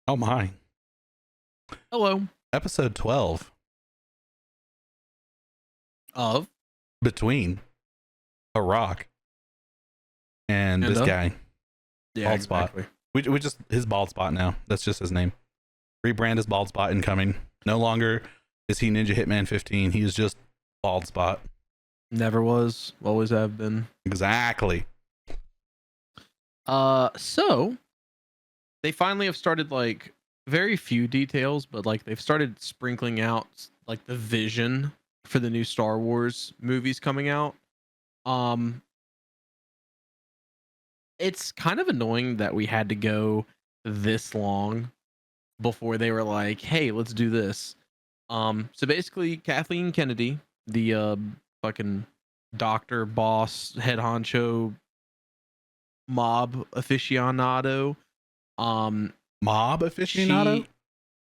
Oh my. Hello. Episode 12. Of Between a rock and this a guy. yeah, Bald spot. exactly. We just his bald spot now. That's just his name. Rebrand his bald spot incoming. No longer is he Ninjahitman 15. He is just bald spot. Never was, always have been. Exactly. So they finally have started like very few details, but like they've started sprinkling out like the vision for the new Star Wars movies coming out. Um it's kind of annoying that we had to go this long before they were like, "Hey, let's do this." So basically Kathleen Kennedy, the fucking doctor, boss, head honcho, mob aficionado, um Mob aficionado?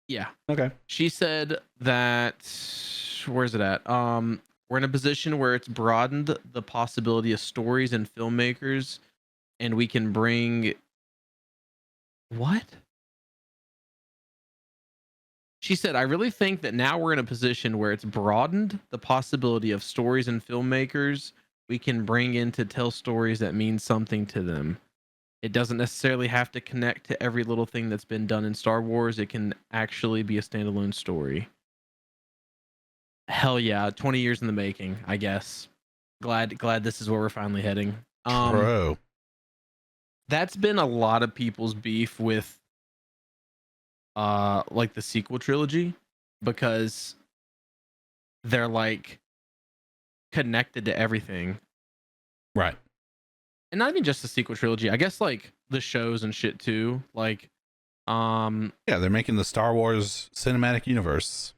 yeah, Okay. she said that, where's it at, we're in a position where it's broadened the possibility of stories and filmmakers, and we can bring what she said, I really think that now we're in a position where it's broadened the possibility of stories and filmmakers we can bring in to tell stories that mean something to them. It doesn't necessarily have to connect to every little thing that's been done in Star Wars. It can actually be a standalone story. Hell yeah, 20 years in the making, I guess. Glad this is where we're finally heading. True. That's been a lot of people's beef with like the sequel trilogy, because they're like connected to everything. Right. And not even just the sequel trilogy, I guess like the shows and shit too. Like Yeah, they're making the Star Wars cinematic universe.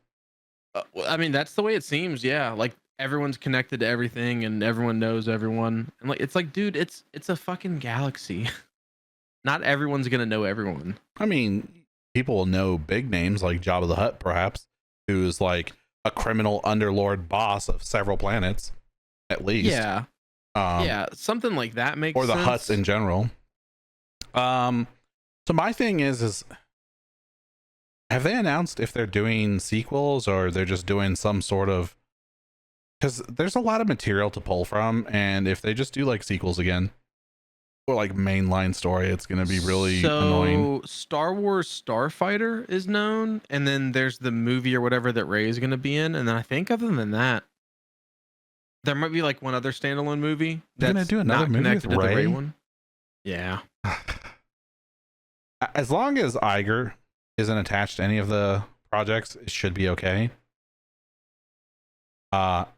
I mean, that's the way it seems. Yeah, like everyone's connected to everything, and everyone knows everyone. And like, it's like, dude, it's a fucking galaxy. Not everyone's gonna know everyone. I mean, people will know big names like Jabba the Hutt, perhaps, who's like a criminal underlord boss of several planets, at least. Yeah, yeah, something like that makes or the sense. Hutts in general. So my thing is have they announced if they're doing sequels or they're just doing some sort of, because there's a lot of material to pull from, and if they just do like sequels again or like mainline story, it's gonna be really annoying. Star Wars Starfighter is known, and then there's the movie or whatever that Rey is gonna be in, and then I think other than that, there might be like one other standalone movie They're gonna that's do another not movie with connected to the Rey Rey? one. Yeah. As long as Iger isn't attached to any of the projects, it should be okay. Bob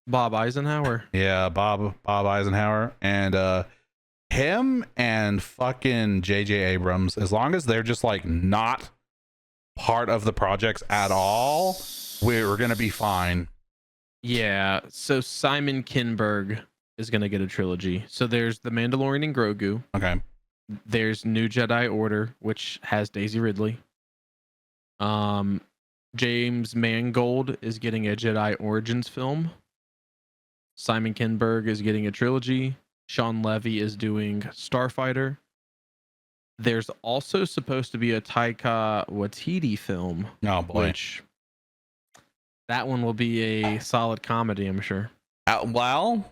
Eisenhower. Yeah, Bob Eisenhower, and him and fucking JJ Abrams, as long as they're just like not part of the projects at all, we're gonna be fine. Yeah, so Simon Kinberg is gonna get a trilogy. So there's The Mandalorian and Grogu. Okay. There's New Jedi Order, which has Daisy Ridley. James Mangold is getting a Jedi Origins film. Simon Kinberg is getting a trilogy. Sean Levy is doing Starfighter. There's also supposed to be a Taika Waititi film. Oh boy. Which that one will be a solid comedy, I'm sure. Well,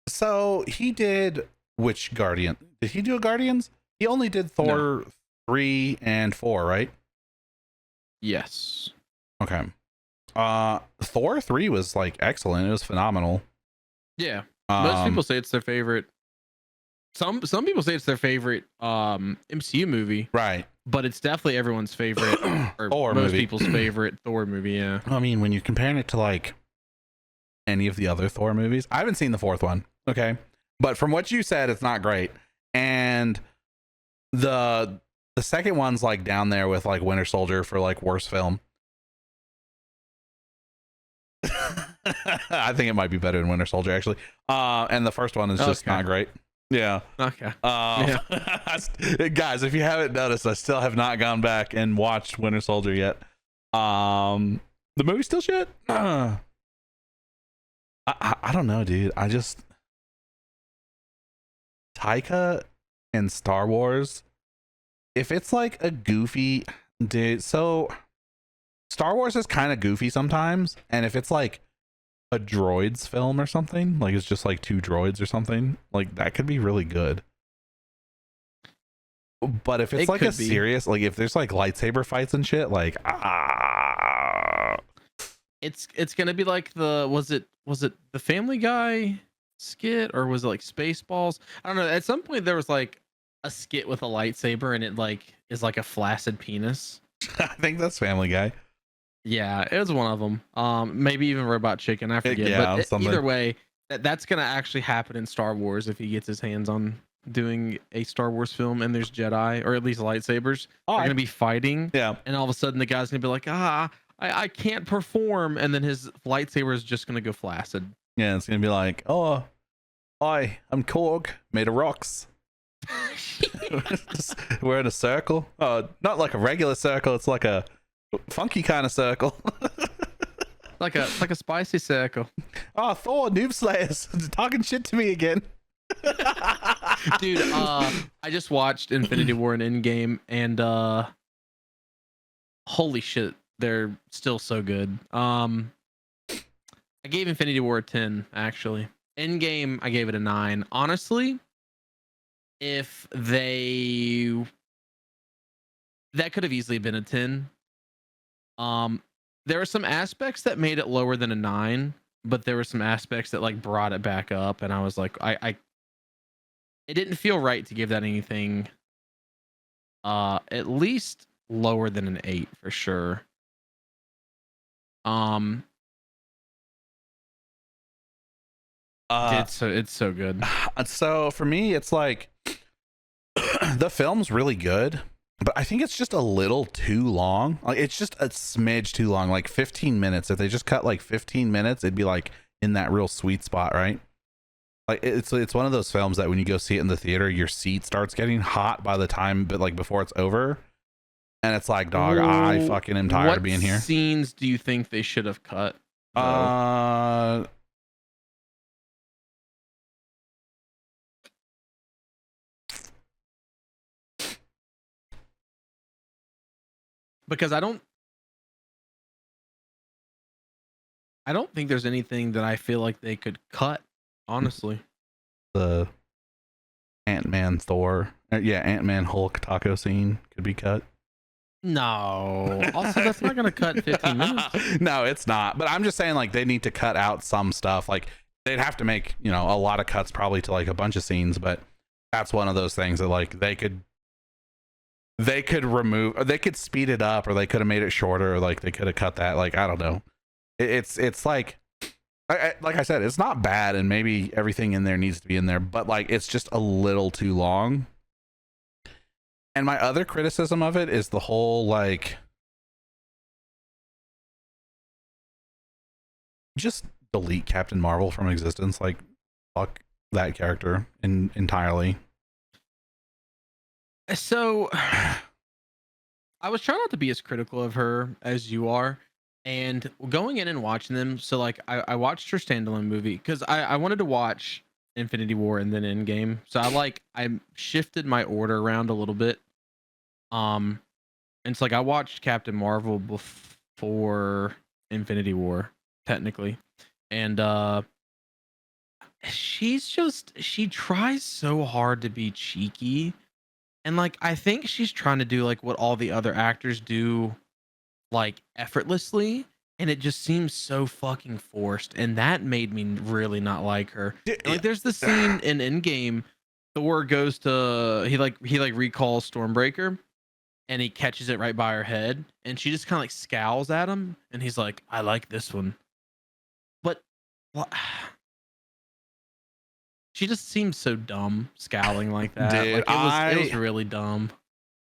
so he did which Guardian? Did he do a Guardians? He only did Thor 3 and 4, right? Yes. Okay. Thor 3 was like excellent. It was phenomenal. Yeah. Most people say it's their favorite. Some people say it's their favorite MCU movie. Right. But it's definitely everyone's favorite, or Thor most movie. people's favorite Thor movie, yeah. I mean, when you're comparing it to like any of the other Thor movies, I haven't seen the fourth one, okay? But from what you said, it's not great. And the second one's like down there with like Winter Soldier for like worst film. I think it might be better than Winter Soldier actually. And the first one is just not great. Yeah. Okay. Guys, if you haven't noticed, I still have not gone back and watched Winter Soldier yet. The movie's still shit. I don't know, dude. I just Taika and Star Wars if it's like a goofy dude, so Star Wars is kind of goofy sometimes, and if it's like a droids film or something, like it's just like two droids or something, like that could be really good. But if it's It like a could be. serious, like if there's like lightsaber fights and shit, like It's gonna be like was it the Family Guy skit, or was it like Spaceballs? I don't know. At some point there was like a skit with a lightsaber and it like is like a flaccid penis. I think that's Family Guy. Yeah, it was one of them. Maybe even Robot Chicken. I forget. Yeah, But something. either way, that's gonna actually happen in Star Wars if he gets his hands on doing a Star Wars film and there's Jedi or at least lightsabers. Oh, They're gonna be fighting, yeah. and all of a sudden the guy's gonna be like, I can't perform, and then his lightsaber is just gonna go flaccid. Yeah, it's gonna be like, oh, I'm Korg, made of rocks. We're in a circle. Oh, not like a regular circle. It's like a funky kind of circle. Like a spicy circle. Oh, Thor, Noob Slayers, talking shit to me again. Dude, I just watched Infinity War and Endgame, and holy shit, they're still so good. I gave Infinity War a 10, actually. Endgame, I gave it a 9. Honestly, if that could have easily been a 10. There were some aspects that made it lower than a 9, but there were some aspects that like brought it back up, and I was like, it didn't feel right to give that anything at least lower than an 8 for sure. It's so good. So for me, it's like the film's really good, but I think it's just a little too long. Like it's just a smidge too long, like 15 minutes. If they just cut like 15 minutes, it'd be like in that real sweet spot, right? Like it's one of those films that when you go see it in the theater, your seat starts getting hot by the time, but like before it's over, and it's like, dog, I fucking am tired of being here. What scenes do you think they should have cut, though? Because I don't think there's anything that I feel like they could cut, honestly. The Ant-Man Thor, Ant-Man Hulk taco scene could be cut. No. Also, that's not going to cut 15 minutes. No, it's not. But I'm just saying, like, they need to cut out some stuff. Like, they'd have to make, a lot of cuts probably to like a bunch of scenes. But that's one of those things that like they could remove, or they could speed it up, or they could have made it shorter, or like they could have cut that. Like, I don't know. It's like, like I said, it's not bad, and maybe everything in there needs to be in there, but like it's just a little too long. And my other criticism of it is the whole like, just delete Captain Marvel from existence. Like, fuck that character entirely. So I was trying not to be as critical of her as you are, and going in and watching them. So like I watched her standalone movie because I wanted to watch Infinity War and then Endgame. So I shifted my order around a little bit. And it's like I watched Captain Marvel before Infinity War, technically. And she tries so hard to be cheeky. And like I think she's trying to do like what all the other actors do, like effortlessly, and it just seems so fucking forced, and that made me really not like her. And, like there's the scene in Endgame, Thor goes to he recalls Stormbreaker, and he catches it right by her head, and she just kind of like scowls at him, and he's like, I like this one. But she just seems so dumb scowling like that. Dude, like, it was really dumb.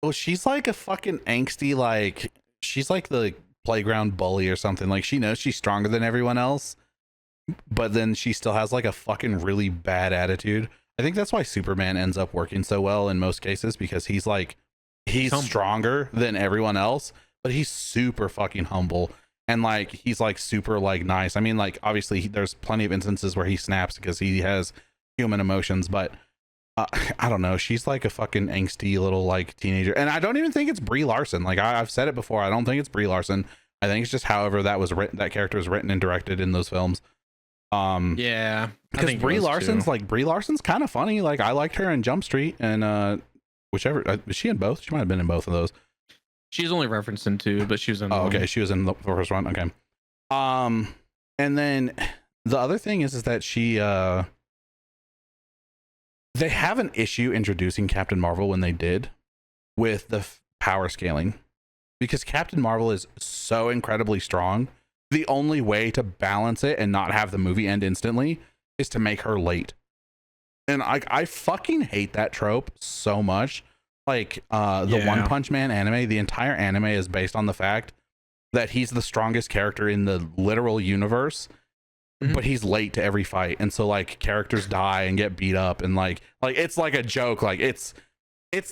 Well, she's like a fucking angsty, like she's like the playground bully or something. Like she knows she's stronger than everyone else, but then she still has like a fucking really bad attitude. I think that's why Superman ends up working so well in most cases, because he's stronger than everyone else, but he's super fucking humble, and like he's like super like nice. I mean, like obviously there's plenty of instances where he snaps because he has human emotions, but I don't know. She's like a fucking angsty little like teenager, and I don't even think it's Brie Larson. Like I've said it before, I don't think it's Brie Larson. I think it's just however that was written, that character was written and directed in those films. Yeah, I Because think it Brie was Larson's too. like Brie Larson's kind of funny. Like I liked her in Jump Street and whichever is she in both? She might have been in both of those. She's only referenced in two, but she was in Oh, one. okay, she was in the first one. Okay. And then the other thing is that she they have an issue introducing Captain Marvel when they did with the power scaling, because Captain Marvel is so incredibly strong. The only way to balance it and not have the movie end instantly is to make her late. And I fucking hate that trope so much. Like the One Punch Man anime, the entire anime is based on the fact that he's the strongest character in the literal universe, but he's late to every fight, and so like characters die and get beat up, and like it's like a joke. Like it's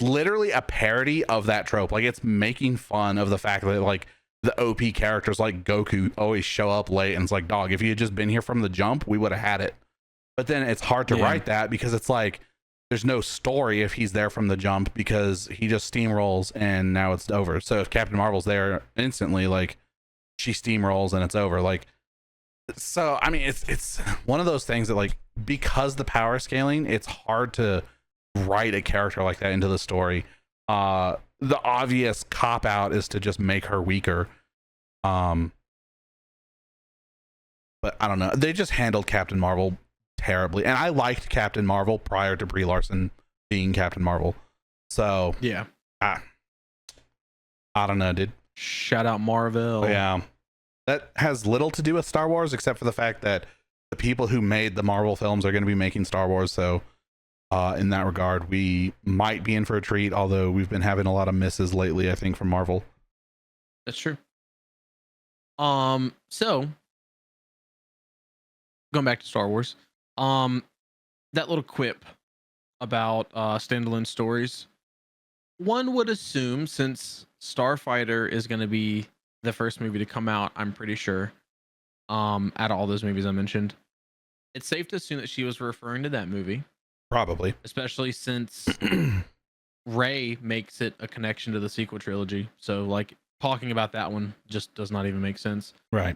literally a parody of that trope. Like it's making fun of the fact that like the OP characters like Goku always show up late, and it's like, dog, if you had just been here from the jump, we would have had it. But then it's hard to write that because it's like there's no story if he's there from the jump, because he just steamrolls and now it's over. So if Captain Marvel's there instantly, like she steamrolls and it's over. Like, so I mean it's one of those things that like, because the power scaling, it's hard to write a character like that into the story. The obvious cop out is to just make her weaker. But I don't know, they just handled Captain Marvel terribly, and I liked Captain Marvel prior to Brie Larson being Captain Marvel. So yeah, I don't know, dude. Shout out Marvel. Yeah, that has little to do with Star Wars, except for the fact that the people who made the Marvel films are going to be making Star Wars. So in that regard, we might be in for a treat, although we've been having a lot of misses lately, I think, from Marvel. That's true. So going back to Star Wars, that little quip about standalone stories, one would assume, since Starfighter is going to be the first movie to come out, I'm pretty sure, out of all those movies I mentioned, it's safe to assume that she was referring to that movie. Probably. Especially since Rey makes it a connection to the sequel trilogy. So like talking about that one just does not even make sense. Right.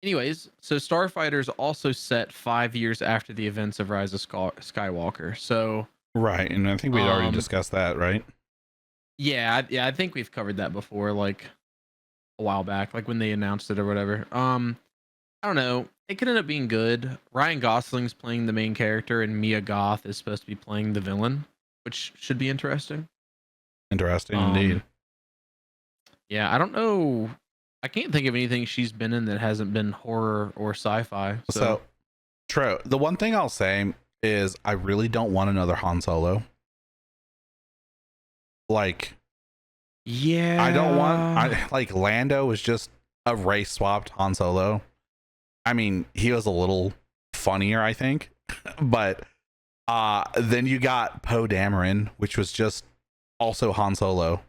Anyways, so Starfighter is also set 5 years after the events of Rise of Skywalker. So right, and I think we'd already discussed that, right? Yeah, I think we've covered that before, like a while back, like when they announced it or whatever. I don't know. It could end up being good. Ryan Gosling's playing the main character, and Mia Goth is supposed to be playing the villain, which should be interesting. Interesting indeed. Yeah, I don't know. I can't think of anything she's been in that hasn't been horror or sci-fi. So true. The one thing I'll say is I really don't want another Han Solo. Like, yeah, I don't want. Like Lando was just a race swapped Han Solo. I mean, he was a little funnier, I think, but then you got Poe Dameron, which was just also Han Solo.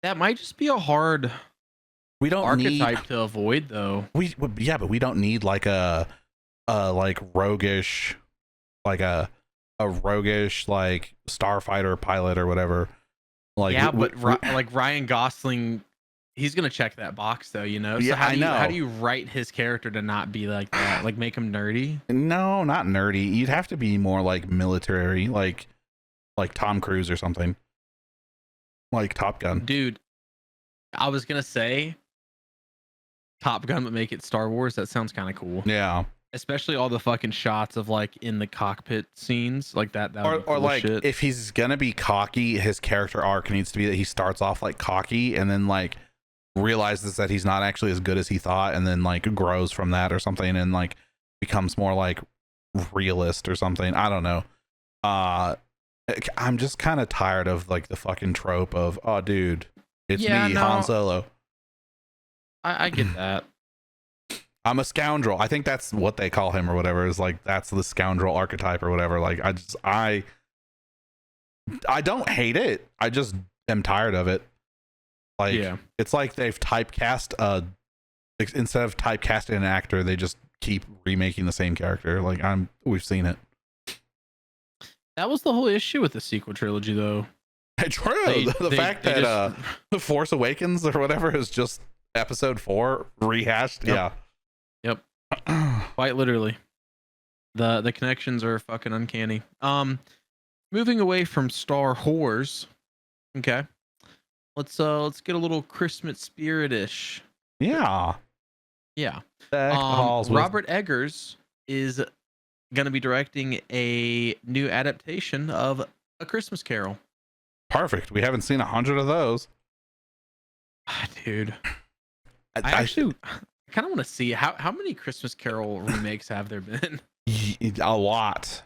That might just be a hard archetype to avoid, though. But we don't need like a like roguish, like a roguish like starfighter pilot or whatever. Like, yeah, but like Ryan Gosling, he's gonna check that box though, you know. So yeah, how do you write his character to not be like that? Like make him nerdy? No, not nerdy. You'd have to be more like military, like Tom Cruise or something. Like Top Gun. Dude, I was gonna say Top Gun, but make it Star Wars. That sounds kind of cool. Yeah. Especially all the fucking shots of like in the cockpit scenes like that. Or, cool like shit. If he's gonna be cocky, his character arc needs to be that he starts off like cocky and then like realizes that he's not actually as good as he thought, and then like grows from that or something, and like becomes more like realist or something. I don't know. I'm just kind of tired of like the fucking trope of, oh dude, it's me, Han Solo. I get that. I'm a scoundrel. I think that's what they call him or whatever, is like that's the scoundrel archetype or whatever. Like I don't hate it. I just am tired of it. Like, yeah. It's like they've typecast instead of typecasting an actor, they just keep remaking the same character. Like we've seen it. That was the whole issue with the sequel trilogy, though. True. They- The they- fact they that just- The Force Awakens or whatever is just episode 4 rehashed. Yep. Yeah. Quite literally. The connections are fucking uncanny. Moving away from Star Wars. Okay. Let's get a little Christmas spirit-ish. Yeah. Yeah. Deck the halls with- Robert Eggers is going to be directing a new adaptation of A Christmas Carol. Perfect. We haven't seen 100 of those. Dude, I actually kind of want to see how many Christmas Carol remakes have there been? A lot.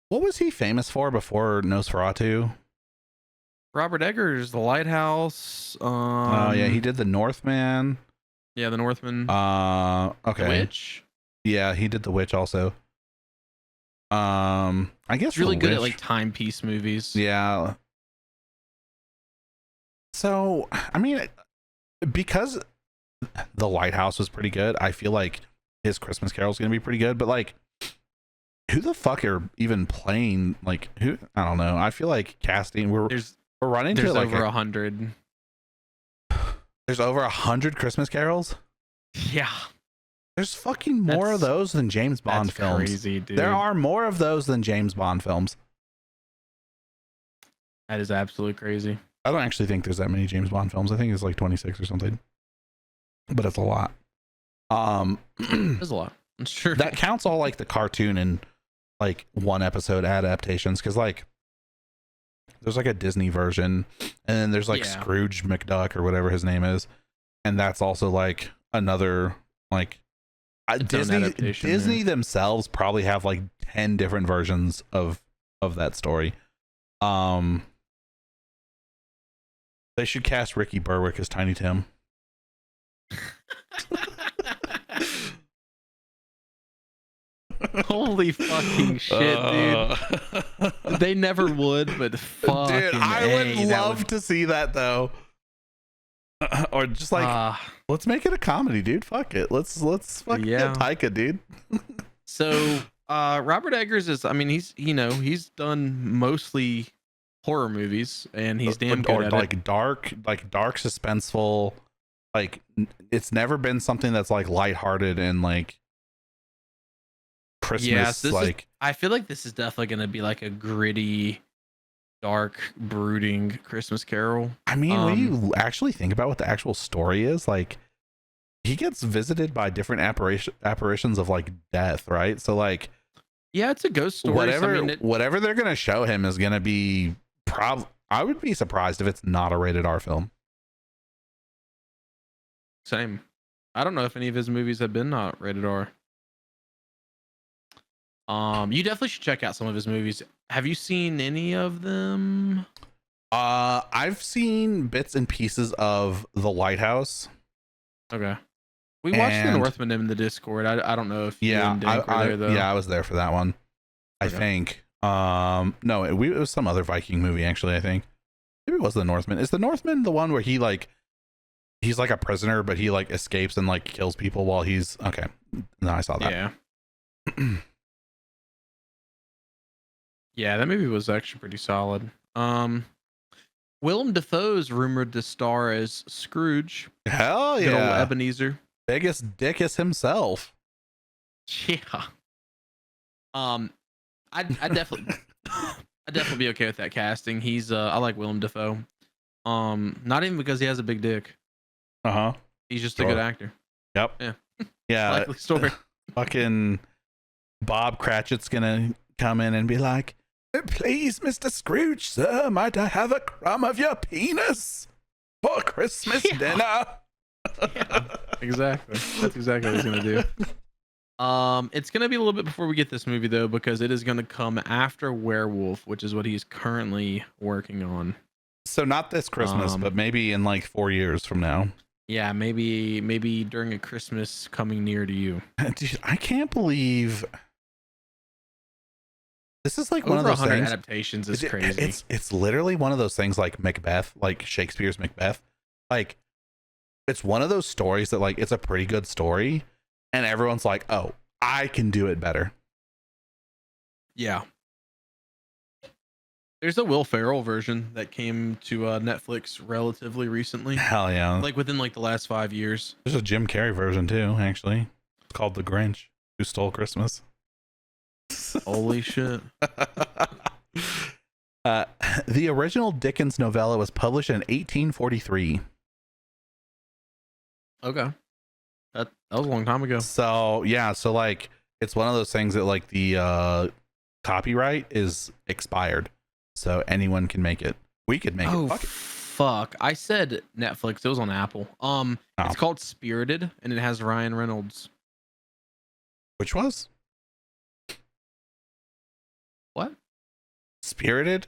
What was he famous for before Nosferatu? Robert Eggers, The Lighthouse. Oh yeah, he did The Northman. Yeah, The Northman. Okay. The Witch. Yeah, he did The Witch also. I guess He's really The good at Witch- like timepiece movies. Yeah. So, I mean, because The Lighthouse was pretty good, I feel like his Christmas Carol is going to be pretty good, but like, who the fuck are even playing? Like, who? I don't know. I feel like casting, we're running to There's like over 100. there's over 100 Christmas Carols. Yeah. There's fucking more of those than James Bond That's films. crazy, dude. There are more of those than James Bond films. That is absolutely crazy. I don't actually think there's that many James Bond films. I think it's like 26 or something. But it's a lot. There's a lot. It's true. That counts all like the cartoon and like one episode adaptations, because like there's like a Disney version, and then there's like Scrooge McDuck or whatever his name is, and that's also like another like Disney themselves probably have like 10 different versions of that story. They should cast Ricky Berwick as Tiny Tim. Holy fucking shit, dude. They never would, but fucking dude, I would A, love to see that though. Or just like let's make it a comedy, dude. Fuck it. Let's fucking get Taika, dude. So Robert Eggers is, I mean, he's done mostly horror movies, and he's damn good at like it. dark suspenseful. Like it's never been something that's like lighthearted and like Christmas. I feel like this is definitely going to be like a gritty, dark, brooding Christmas Carol. I mean, when you actually think about what the actual story is, like he gets visited by different apparitions of like death, right? So like, yeah, it's a ghost story. Whatever they're gonna show him is gonna be I would be surprised if it's not a rated R film. Same. I don't know if any of his movies have been not rated R. You definitely should check out some of his movies. Have you seen any of them? I've seen bits and pieces of The Lighthouse. Okay. We watched The Northman in the Discord. I don't know if you and Dank were there, though. Yeah, I was there for that one. I think. No, it was some other Viking movie, actually, I think. Maybe it was The Northman. Is The Northman the one where he's like a prisoner, but he like escapes and like kills people while he's okay? No, I saw that. Yeah. Yeah, that movie was actually pretty solid. Willem Dafoe's rumored to star as Scrooge. Hell yeah. Good old Ebenezer. Biggest dickus himself. Yeah. I definitely I'd definitely be okay with that casting. He's I like Willem Dafoe. Not even because he has a big dick. Uh-huh. He's just a good actor. Yep. Yeah. Yeah. Likely story. Fucking Bob Cratchit's gonna come in and be like, "Please, Mr. Scrooge, sir, might I have a crumb of your penis for Christmas dinner?" Yeah, exactly. That's exactly what he's gonna do. It's gonna be a little bit before we get this movie though, because it is gonna come after Werewolf, which is what he's currently working on. So not this Christmas, but maybe in like 4 years from now. Yeah, maybe during a Christmas coming near to you. Dude, I can't believe this is like Over one of those 100 things. adaptations is crazy. It's literally one of those things like Macbeth, like Shakespeare's Macbeth. Like it's one of those stories that like it's a pretty good story, and everyone's like, "Oh, I can do it better." Yeah. There's a Will Ferrell version that came to Netflix relatively recently, Hell yeah. like within like the last 5 years. There's a Jim Carrey version too, actually. It's called The Grinch Who Stole Christmas. Holy shit. The original Dickens novella was published in 1843. Okay. That was a long time ago. So yeah, so like it's one of those things that like the copyright is expired, so anyone can make it. We could make Oh it. Fuck it. fuck. I said Netflix. It was on Apple. It's called Spirited and it has Ryan Reynolds. Which was What? Spirited?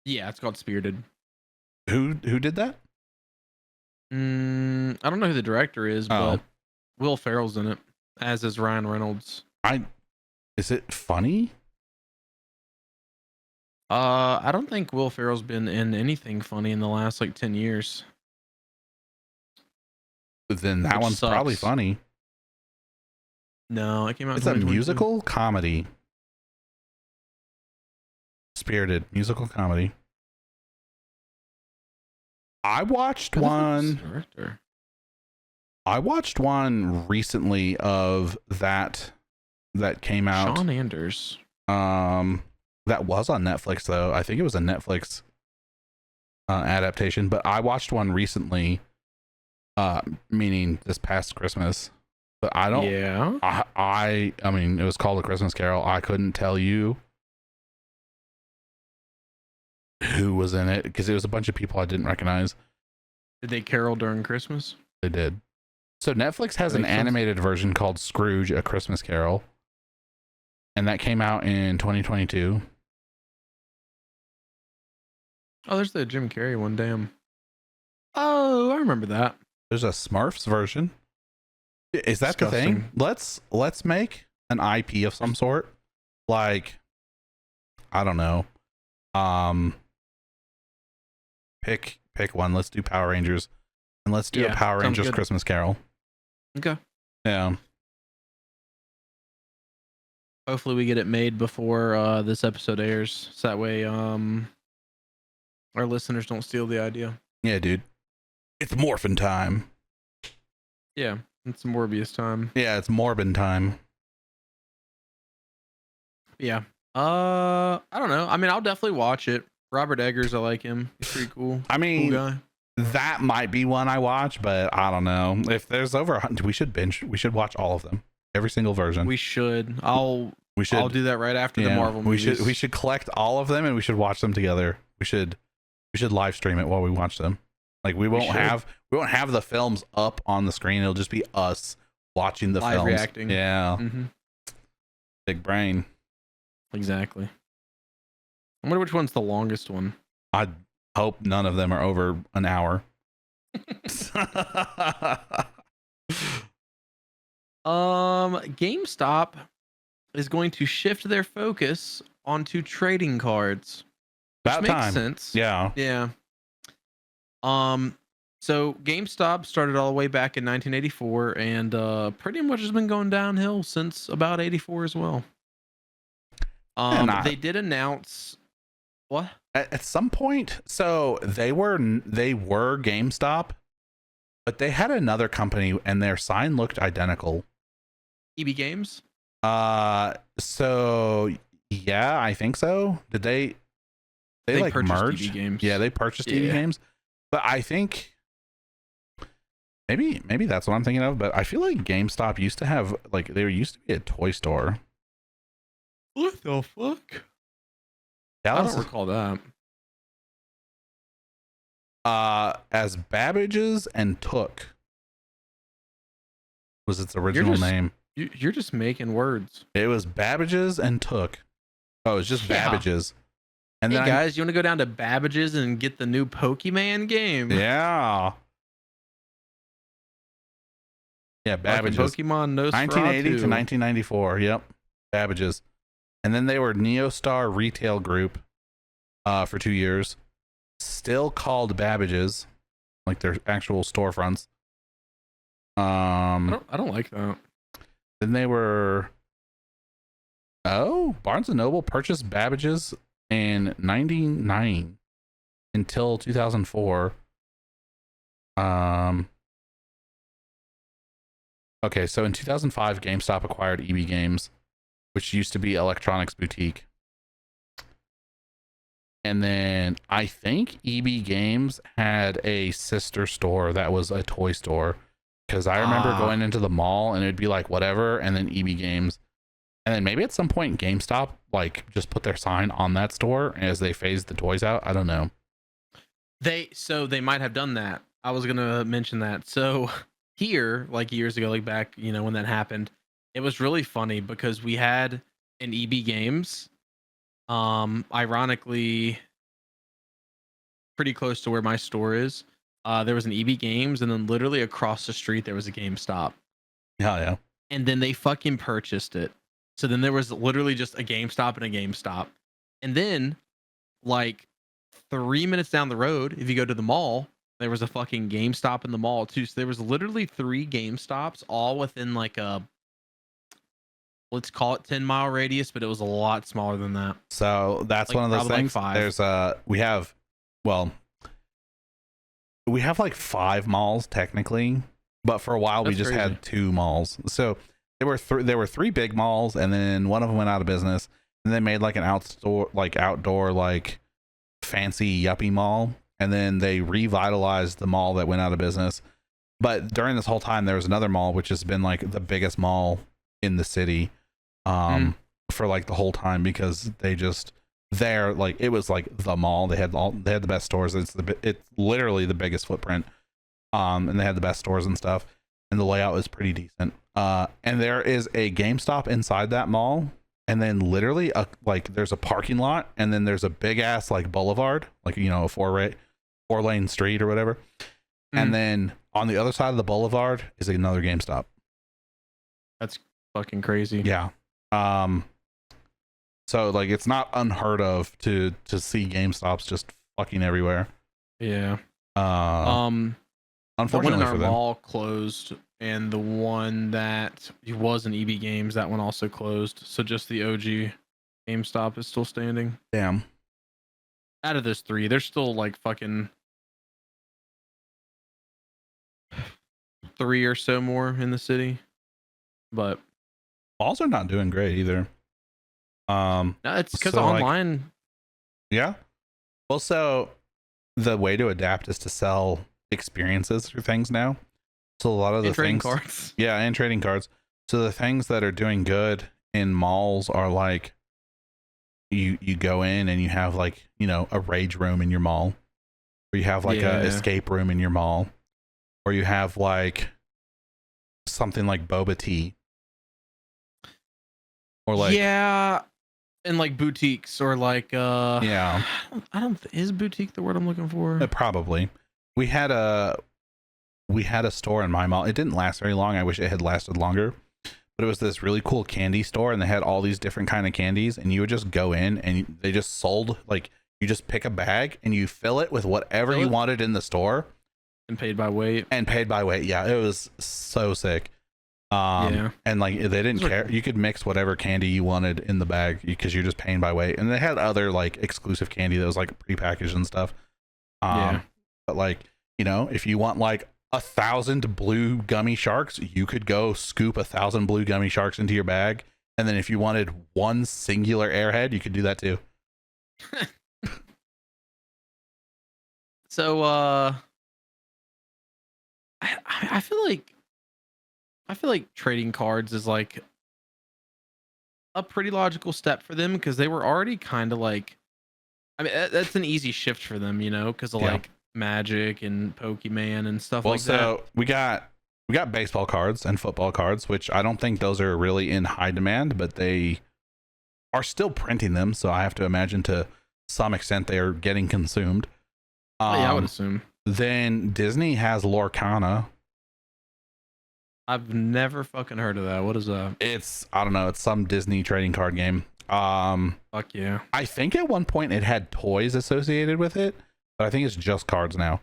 Yeah, it's called Spirited. Who did that? I don't know who the director is, but Will Ferrell's in it, as is Ryan Reynolds. Is it funny? I don't think Will Ferrell's been in anything funny in the last like 10 years. Then that Which one's probably sucks. funny. No, it came out. It's a 2022. musical comedy. Spirited musical comedy. I watched Who the fuck's the one. director? I watched one recently of that came out. Sean Anders. That was on Netflix though. I think it was a Netflix adaptation, but I watched one recently, meaning this past Christmas. But I don't. Yeah. I mean, it was called A Christmas Carol. I couldn't tell you who was in it because it was a bunch of people I didn't recognize. Did they carol during Christmas? They did. So Netflix has an Makes sense. animated version called Scrooge: A Christmas Carol, and that came out in 2022. Oh, there's the Jim Carrey one. Damn. Oh, I remember that. There's a Smurfs version. Is that the thing? Let's make an IP of some sort. Like, I don't know. Pick one. Let's do Power Rangers, and let's do a Power sounds Rangers good. Christmas Carol. Okay. Yeah. Hopefully we get it made before this episode airs, so that way our listeners don't steal the idea. Yeah, dude. It's morphin' time. Yeah, it's Morbius time. Yeah, it's Morbin time. Yeah. I don't know. I mean, I'll definitely watch it. Robert Eggers, I like him. He's pretty cool. I mean, Cool guy. that might be one I watch, but I don't know. If there's over 100, we should binge. We should watch all of them, every single version. We should. I'll should. I'll do that right after the Marvel movies. We should collect all of them and we should watch them together. We should live stream it while we watch them. Like we won't have the films up on the screen. It'll just be us watching the live films. reacting. Yeah. Mm-hmm. Big brain. Exactly. I wonder which one's the longest one. I hope none of them are over an hour. GameStop is going to shift their focus onto trading cards. Which About makes time. sense. Yeah. Yeah. So GameStop started all the way back in 1984 and pretty much has been going downhill since about 84 as well. They did announce what? At some point, so they were GameStop, but they had another company and their sign looked identical. EB Games? So yeah, I think so. Did they like purchased merge? EB Games. Yeah, they purchased EB Yeah. Games. But I think maybe that's what I'm thinking of, but I feel like GameStop used to have like there used to be a toy store. What the fuck? Yeah, I don't recall that. as Babbage's and Took was its original name. You're just making words. It was Babbage's and Took. Oh, it's just Yeah. Babbage's. And Hey then guys, you want to go down to Babbage's and get the new Pokemon game? yeah, Fucking Babbage's. Pokemon Nosferatu. 1980 to 1994. Yep, Babbage's. And then they were Neostar Retail Group for 2 years. Still called Babbage's, like their actual storefronts. I don't like that. Then they were Oh, Barnes and Noble purchased Babbage's in '99 until 2004. Okay, so in 2005, GameStop acquired EB Games, which used to be Electronics Boutique. And then I think EB Games had a sister store that was a toy store. Because I remember going into the mall and it'd be like whatever, and then EB Games. And then maybe at some point GameStop like just put their sign on that store as they phased the toys out. I don't know. They might have done that. I was gonna mention that. So here, like years ago, like back, when that happened, it was really funny because we had an EB Games, ironically, pretty close to where my store is. There was an EB Games, and then literally across the street there was a GameStop. Yeah. And then they fucking purchased it. So then there was literally just a GameStop and a GameStop. And then, like 3 minutes down the road, if you go to the mall, there was a fucking GameStop in the mall too. So there was literally 3 GameStops all within like a, let's call it 10-mile radius, but it was a lot smaller than that. So that's like one of those things. Like 5. There's we have like 5 malls technically, but for a while we just had 2 malls. So there were 3 big malls, and then one of them went out of business, and they made like an outdoor like fancy yuppie mall, and then they revitalized the mall that went out of business. But during this whole time there was another mall which has been like the biggest mall in the city for like the whole time, because they just it was like the mall. They had the best stores. It's literally the biggest footprint, and they had the best stores and stuff, and the layout was pretty decent. And there is a GameStop inside that mall, and then literally there's a parking lot, and then there's a big ass like boulevard, like a 4-lane street or whatever, and then on the other side of the boulevard is another GameStop. That's fucking crazy. Yeah. So like it's not unheard of to see GameStops just fucking everywhere. Yeah. Unfortunately, the one in our for them, mall closed, and the one that was an EB Games, that one also closed. So just the OG GameStop is still standing. Damn. Out of those 3, there's still like fucking 3 or so more in the city, but malls are not doing great either. No, it's because so, online. Yeah. Well, so the way to adapt is to sell experiences through things now. So a lot of the trading things, cards. Yeah, and trading cards. So the things that are doing good in malls are like you go in and you have like a rage room in your mall, or you have like a escape room in your mall, or you have like something like boba tea, or like and like boutiques, or like I don't is boutique the word I'm looking for? Probably. We had a store in my mall. It didn't last very long. I wish it had lasted longer. But it was this really cool candy store, and they had all these different kind of candies, and you would just go in and they just sold, like, you just pick a bag and you fill it with whatever you wanted in the store, and paid by weight. Yeah, it was so sick. And like they didn't care. You could mix whatever candy you wanted in the bag because you're just paying by weight. And they had other like exclusive candy that was like prepackaged and stuff. But like, if you want like 1,000 blue gummy sharks, you could go scoop 1,000 blue gummy sharks into your bag. And then if you wanted one singular airhead, you could do that too. So I feel like trading cards is like a pretty logical step for them, because they were already kind of like, I mean, that's an easy shift for them, because of like Magic and Pokemon and stuff like that. So we got baseball cards and football cards, which I don't think those are really in high demand, but they are still printing them, so I have to imagine to some extent they are getting consumed. I would assume. Then Disney has Lorcana. I've never fucking heard of that. What is that? I don't know, it's some Disney trading card game. Fuck yeah. I think at one point it had toys associated with it, but I think it's just cards now.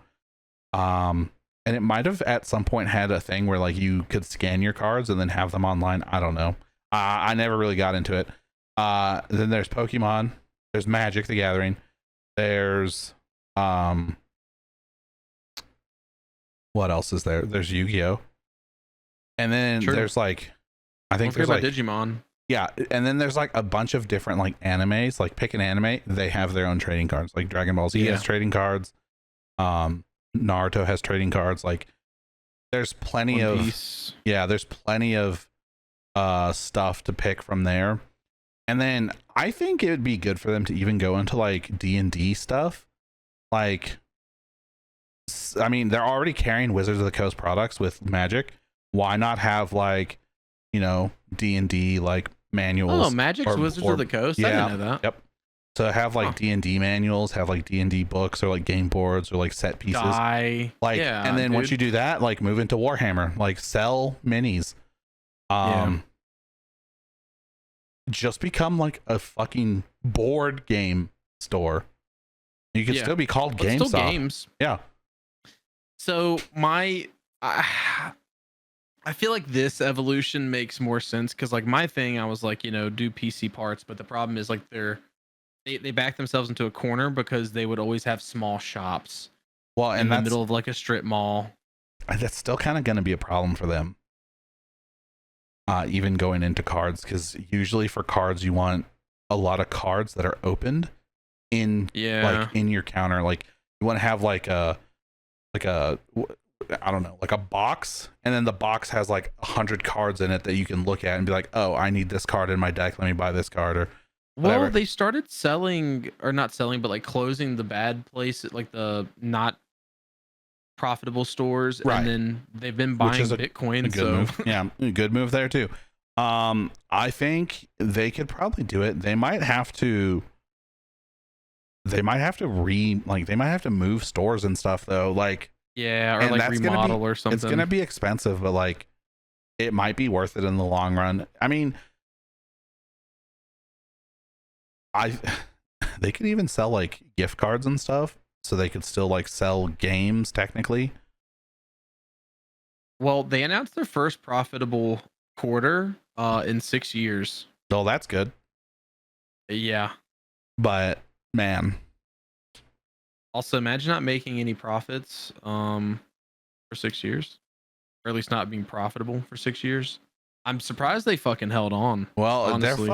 And it might have at some point had a thing where like you could scan your cards and then have them online. I don't know. I never really got into it. Then there's Pokemon. There's Magic the Gathering. There's what else is there? There's Yu-Gi-Oh. And then there's like I think there's like Digimon. Yeah, and then there's like a bunch of different like animes. Like pick an anime, they have their own trading cards. Like Dragon Ball Z has trading cards. Naruto has trading cards. Like there's plenty there's plenty of stuff to pick from there. And then I think it would be good for them to even go into like D&D stuff. Like, I mean, they're already carrying Wizards of the Coast products with Magic. Why not have like, you know, D&D like manuals? Oh, Magic's Wizards of the Coast? I didn't know that. Yep. So have like D&D manuals, have like D&D books or like game boards or like set pieces. And then once you do that, like move into Warhammer, like sell minis. Just become like a fucking board game store. You could still be called Gamestop. Still games. Yeah. So I feel like this evolution makes more sense because like my thing, I was like, you know, do PC parts, but the problem is like they back themselves into a corner because they would always have small shops. Well, in the middle of like a strip mall. That's still kind of going to be a problem for them. Even going into cards, because usually for cards you want a lot of cards that are opened in like in your counter. Like you want to have like a I don't know, like a box, and then the box has like 100 cards in it that you can look at and be like, oh, I need this card in my deck, let me buy this card or whatever. Well, they started selling, or not selling, but like closing the bad place, like the not profitable stores, and then they've been buying Bitcoin. Move. Yeah, good move there too. I think they could probably do it. They might have to move stores and stuff though. Like or like remodel or something. It's gonna be expensive, but like it might be worth it in the long run. I mean, they could even sell like gift cards and stuff. So they could still like sell games technically. Well, they announced their first profitable quarter in 6 years. Oh, that's good. Yeah. But man. Also, imagine not making any profits for 6 years. Or at least not being profitable for 6 years. I'm surprised they fucking held on. Well, honestly.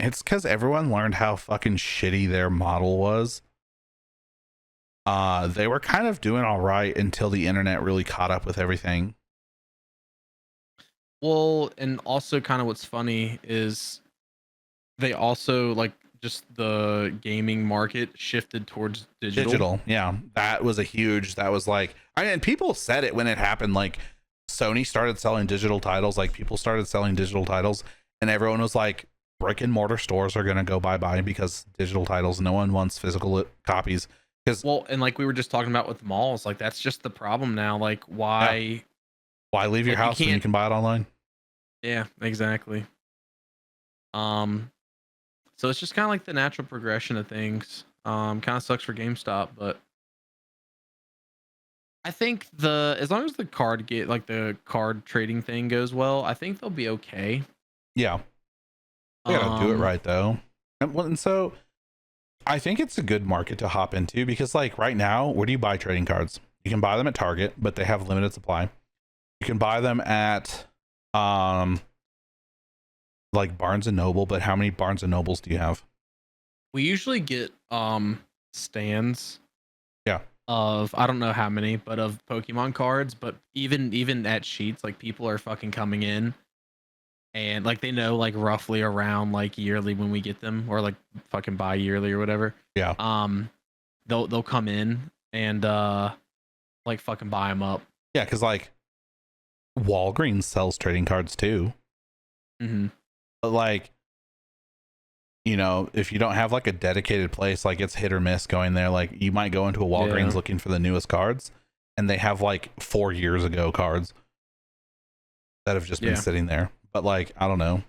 it's because everyone learned how fucking shitty their model was. They were kind of doing all right until the internet really caught up with everything. Well, and also kind of what's funny is they also like just the gaming market shifted towards digital. Yeah, that was like, and people said it when it happened. Like Sony started selling digital titles, like people started selling digital titles, and everyone was like, brick and mortar stores are gonna go bye-bye because digital titles, no one wants physical copies. Well, and like we were just talking about with malls, like that's just the problem now. Like why leave your house when you can buy it online? Yeah, exactly. So it's just kind of like the natural progression of things. Kind of sucks for GameStop, but I think as long as the card trading thing goes well, I think they'll be okay. Yeah. They gotta do it right though. And so I think it's a good market to hop into because like right now, where do you buy trading cards? You can buy them at Target, but they have limited supply. You can buy them at like Barnes and Noble, but how many Barnes and Nobles do you have? We usually get stands. Yeah. Of I don't know how many, but of Pokemon cards, but even at Sheets, like people are fucking coming in and like they know like roughly around like yearly when we get them, or like fucking bi-yearly or whatever. Yeah. They'll come in and like fucking buy them up. Yeah, because like Walgreens sells trading cards too. Mm-hmm. But like, you know, if you don't have like a dedicated place, like it's hit or miss going there. Like you might go into a Walgreens looking for the newest cards, and they have like 4 years ago cards that have just been sitting there. But like, I don't know.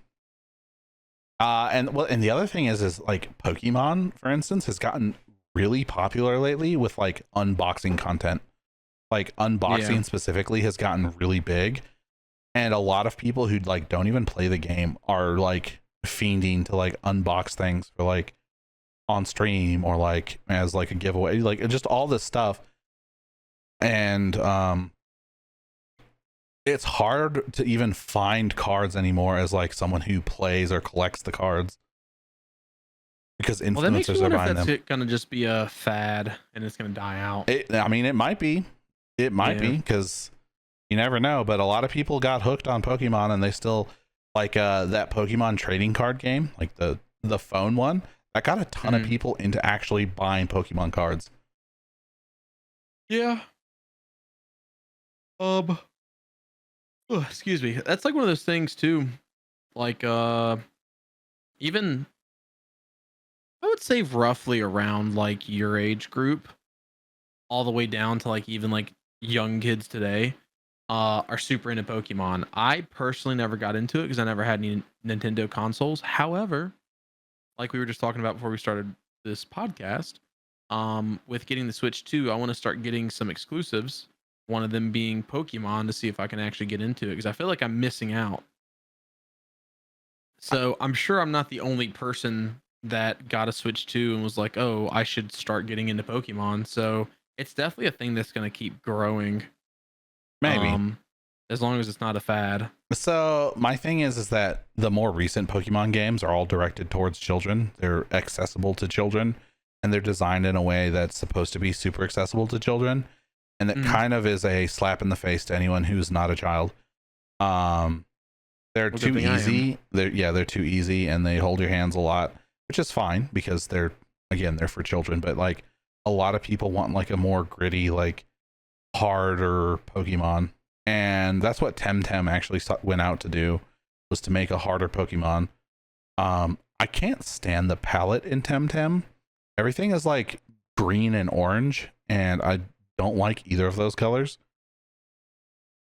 And the other thing is like Pokemon, for instance, has gotten really popular lately with like unboxing content. Like unboxing specifically has gotten really big, and a lot of people who like don't even play the game are like fiending to like unbox things for like on stream or like as like a giveaway, like just all this stuff. And it's hard to even find cards anymore as like someone who plays or collects the cards because Well, that makes me influencers are wonder if buying that's them. gonna just be a fad and it's gonna die out. I mean, it might be, Yeah. because you never know. But a lot of people got hooked on Pokemon, and they still like that Pokemon trading card game, like the phone one. That got a ton of people into actually buying Pokemon cards. Yeah. Excuse me. That's like one of those things too. Like even I would say roughly around like your age group, all the way down to like even like young kids today, are super into Pokemon. I personally never got into it because I never had any Nintendo consoles. However, like we were just talking about before we started this podcast, with getting the Switch 2, I want to start getting some exclusives. One of them being Pokemon to see if I can actually get into it because I feel like I'm missing out. So I'm sure I'm not the only person that got a Switch 2 and was like, oh, I should start getting into Pokemon. So it's definitely a thing that's going to keep growing. Maybe. As long as it's not a fad. So my thing is that the more recent Pokemon games are all directed towards children. They're accessible to children, and they're designed in a way that's supposed to be super accessible to children, and that kind of is a slap in the face to anyone who's not a child. They're too easy. They're too easy, and they hold your hands a lot, which is fine because they're for children. But like a lot of people want like a more gritty, like harder Pokemon. And that's what Temtem actually went out to do, was to make a harder Pokemon. I can't stand the palette in Temtem. Everything is like green and orange, and I don't like either of those colors.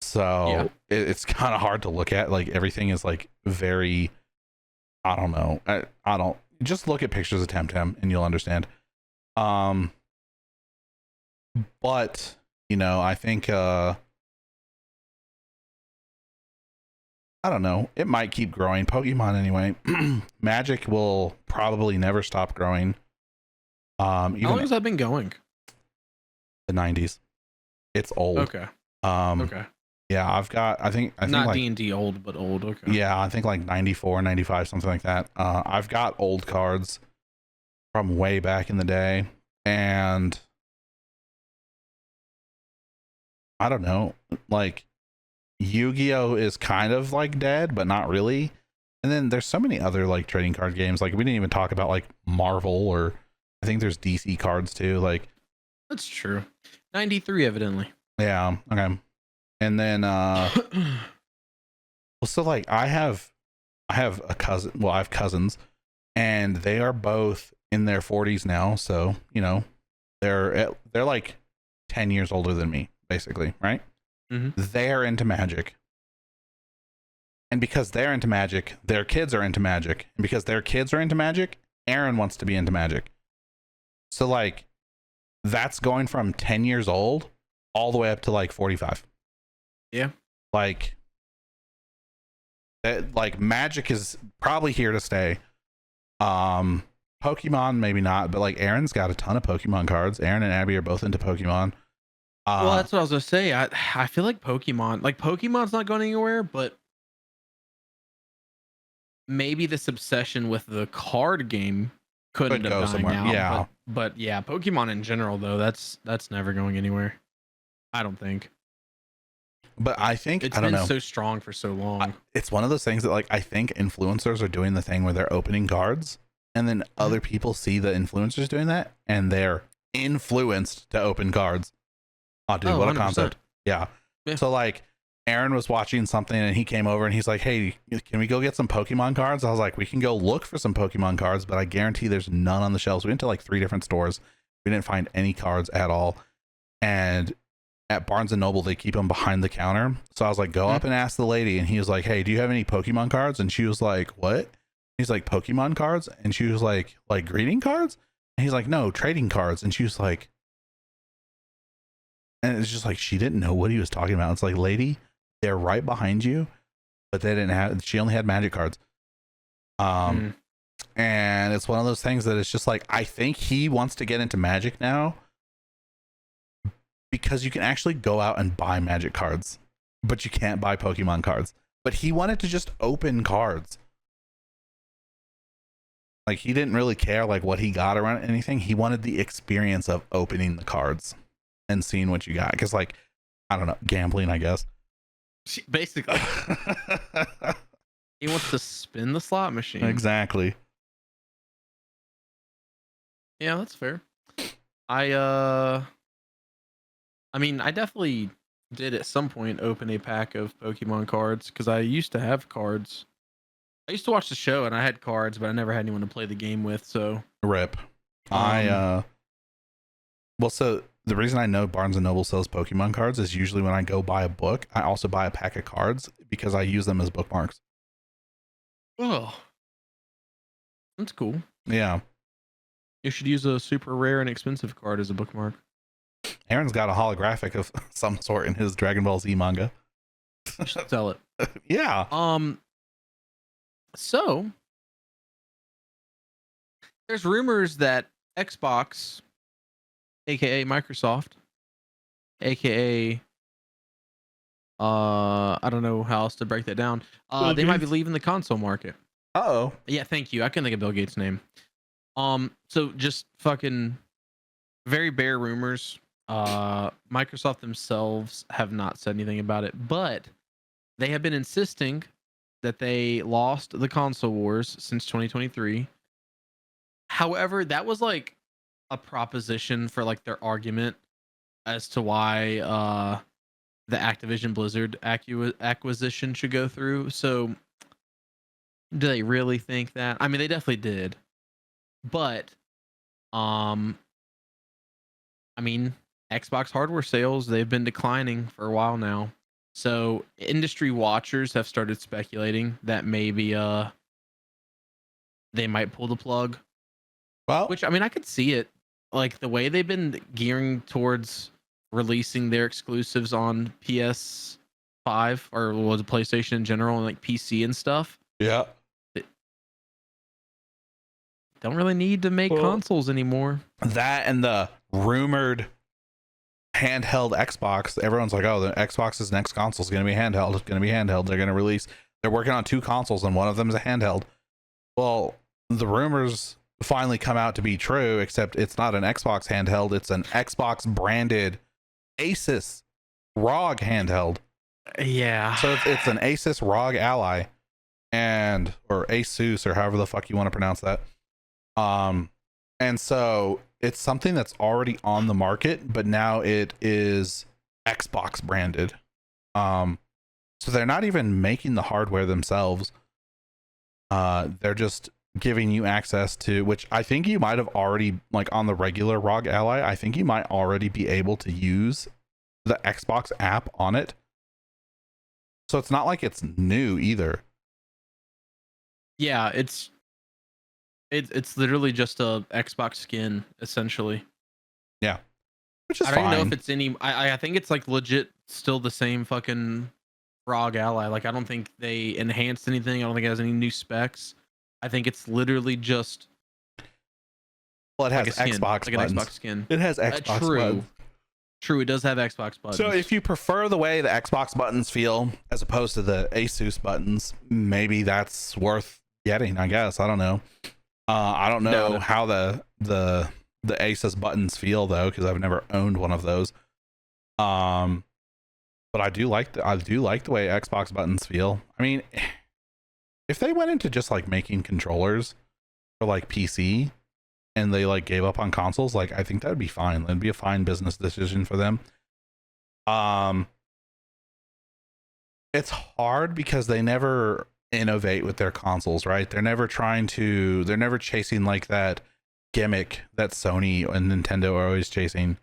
So it's kind of hard to look at. Like everything is like very, I don't know. I don't, just look at pictures of Temtem and you'll understand. But you know, I think I don't know. It might keep growing. Pokemon anyway. Magic will probably never stop growing. How long has that been going? The 90s. It's old. Okay. Okay. Yeah, I think not like, D&D old, but old. Okay. Yeah, I think like 94, 95, something like that. I've got old cards from way back in the day, and I don't know, like Yu-Gi-Oh is kind of like dead, but not really. And then there's so many other like trading card games. Like we didn't even talk about like Marvel, or I think there's DC cards too. Like that's true. 93 evidently. Yeah. Okay. And then so like I have a cousin. Well, I have cousins, and they are both in their 40s now. So you know, they're like 10 years older than me, basically, right? They're into Magic. And because they're into Magic, their kids are into Magic. And because their kids are into Magic, Aaron wants to be into Magic. So like that's going from 10 years old all the way up to like 45. Yeah. Like Magic is probably here to stay. Pokemon maybe not, but like Aaron's got a ton of Pokemon cards. Aaron and Abby are both into Pokemon. Well, that's what I was gonna say. I feel like Pokemon's not going anywhere, but maybe this obsession with the card game could end up dying out. Yeah. But yeah, Pokemon in general though, that's never going anywhere. I don't think. But I think it's I don't been know. So strong for so long. It's one of those things that like I think influencers are doing the thing where they're opening cards, and then other people see the influencers doing that, and they're influenced to open cards. Oh, dude, what 100%. A concept. Yeah. So like Aaron was watching something and he came over and he's like, hey, can we go get some Pokemon cards? I was like, we can go look for some Pokemon cards, but I guarantee there's none on the shelves. We went to like 3 different stores. We didn't find any cards at all. And at Barnes and Noble, they keep them behind the counter. So I was like, go up and ask the lady. And he was like, hey, do you have any Pokemon cards? And she was like, what? He's like, Pokemon cards? And she was like greeting cards? And he's like, no, trading cards. And she was like, and it's just like she didn't know what he was talking about. It's like, lady, they're right behind you, but they didn't have. She only had Magic cards. Um, Mm. and it's one of those things that it's just like, I think he wants to get into Magic now because you can actually go out and buy Magic cards, but you can't buy Pokemon cards. But he wanted to just open cards. Like, he didn't really care like what he got around anything. He wanted the experience of opening the cards and seeing what you got. Because, like, I don't know, gambling, I guess. Basically, he wants to spin the slot machine. Exactly. Yeah, that's fair. I mean, I definitely did at some point open a pack of Pokemon cards because I used to have cards. I used to watch the show and I had cards, but I never had anyone to play the game with. So Rip. Well, so the reason I know Barnes and Noble sells Pokemon cards is usually when I go buy a book, I also buy a pack of cards because I use them as bookmarks. oh, that's cool. Yeah. You should use a super rare and expensive card as a bookmark. Aaron's got a holographic of some sort in his Dragon Ball Z manga. You should sell it. Yeah. So there's rumors that Xbox, aka Microsoft, aka I don't know how else to break that down. They might be leaving the console market. Uh-oh. Yeah, thank you. I couldn't think of Bill Gates' name. So just fucking very bare rumors. Microsoft themselves have not said anything about it, but they have been insisting that they lost the console wars since 2023. However, that was like a proposition for like their argument as to why the Activision Blizzard acquisition should go through. So do they really think that? I mean, they definitely did. But I mean, Xbox hardware sales, they've been declining for a while now. So industry watchers have started speculating that maybe they might pull the plug. Well, Which, I mean, I could see it. Like the way they've been gearing towards releasing their exclusives on PS5 or was it PlayStation in general and like PC and stuff. yeah. Don't really need to make consoles anymore. That and the rumored handheld Xbox. Everyone's like, oh, the Xbox's next console is going to be handheld. It's going to be handheld. They're going to release. They're working on 2 consoles and one of them is a handheld. Well, the rumors finally come out to be true, except it's not an Xbox handheld. It's an Xbox branded Asus ROG handheld. Yeah. So it's an Asus ROG Ally and or Asus or however the fuck you want to pronounce that. And so it's something that's already on the market, but now it is Xbox branded. So they're not even making the hardware themselves. They're just giving you access to, which I think you might have already, like on the regular ROG Ally, I think you might already be able to use the Xbox app on it. So it's not like it's new either. Yeah, it's literally just a Xbox skin, essentially. Yeah. Which is I don't fine. even know if it's any. I think it's like legit still the same fucking ROG Ally. Like I don't think they enhanced anything. I don't think it has any new specs. I think it's literally just. Well, it has like a skin, Xbox like buttons. an Xbox skin. It has Xbox True. buttons. True, it does have Xbox buttons. So if you prefer the way the Xbox buttons feel as opposed to the Asus buttons, maybe that's worth getting, I guess. I don't know. I don't know No. how the Asus buttons feel though, because I've never owned one of those. But I do like the way Xbox buttons feel. I mean, if they went into just like making controllers for like PC and they like gave up on consoles, like I think that would be fine. That'd be a fine business decision for them. It's hard because they never innovate with their consoles, right? They're never chasing like that gimmick that Sony and Nintendo are always chasing.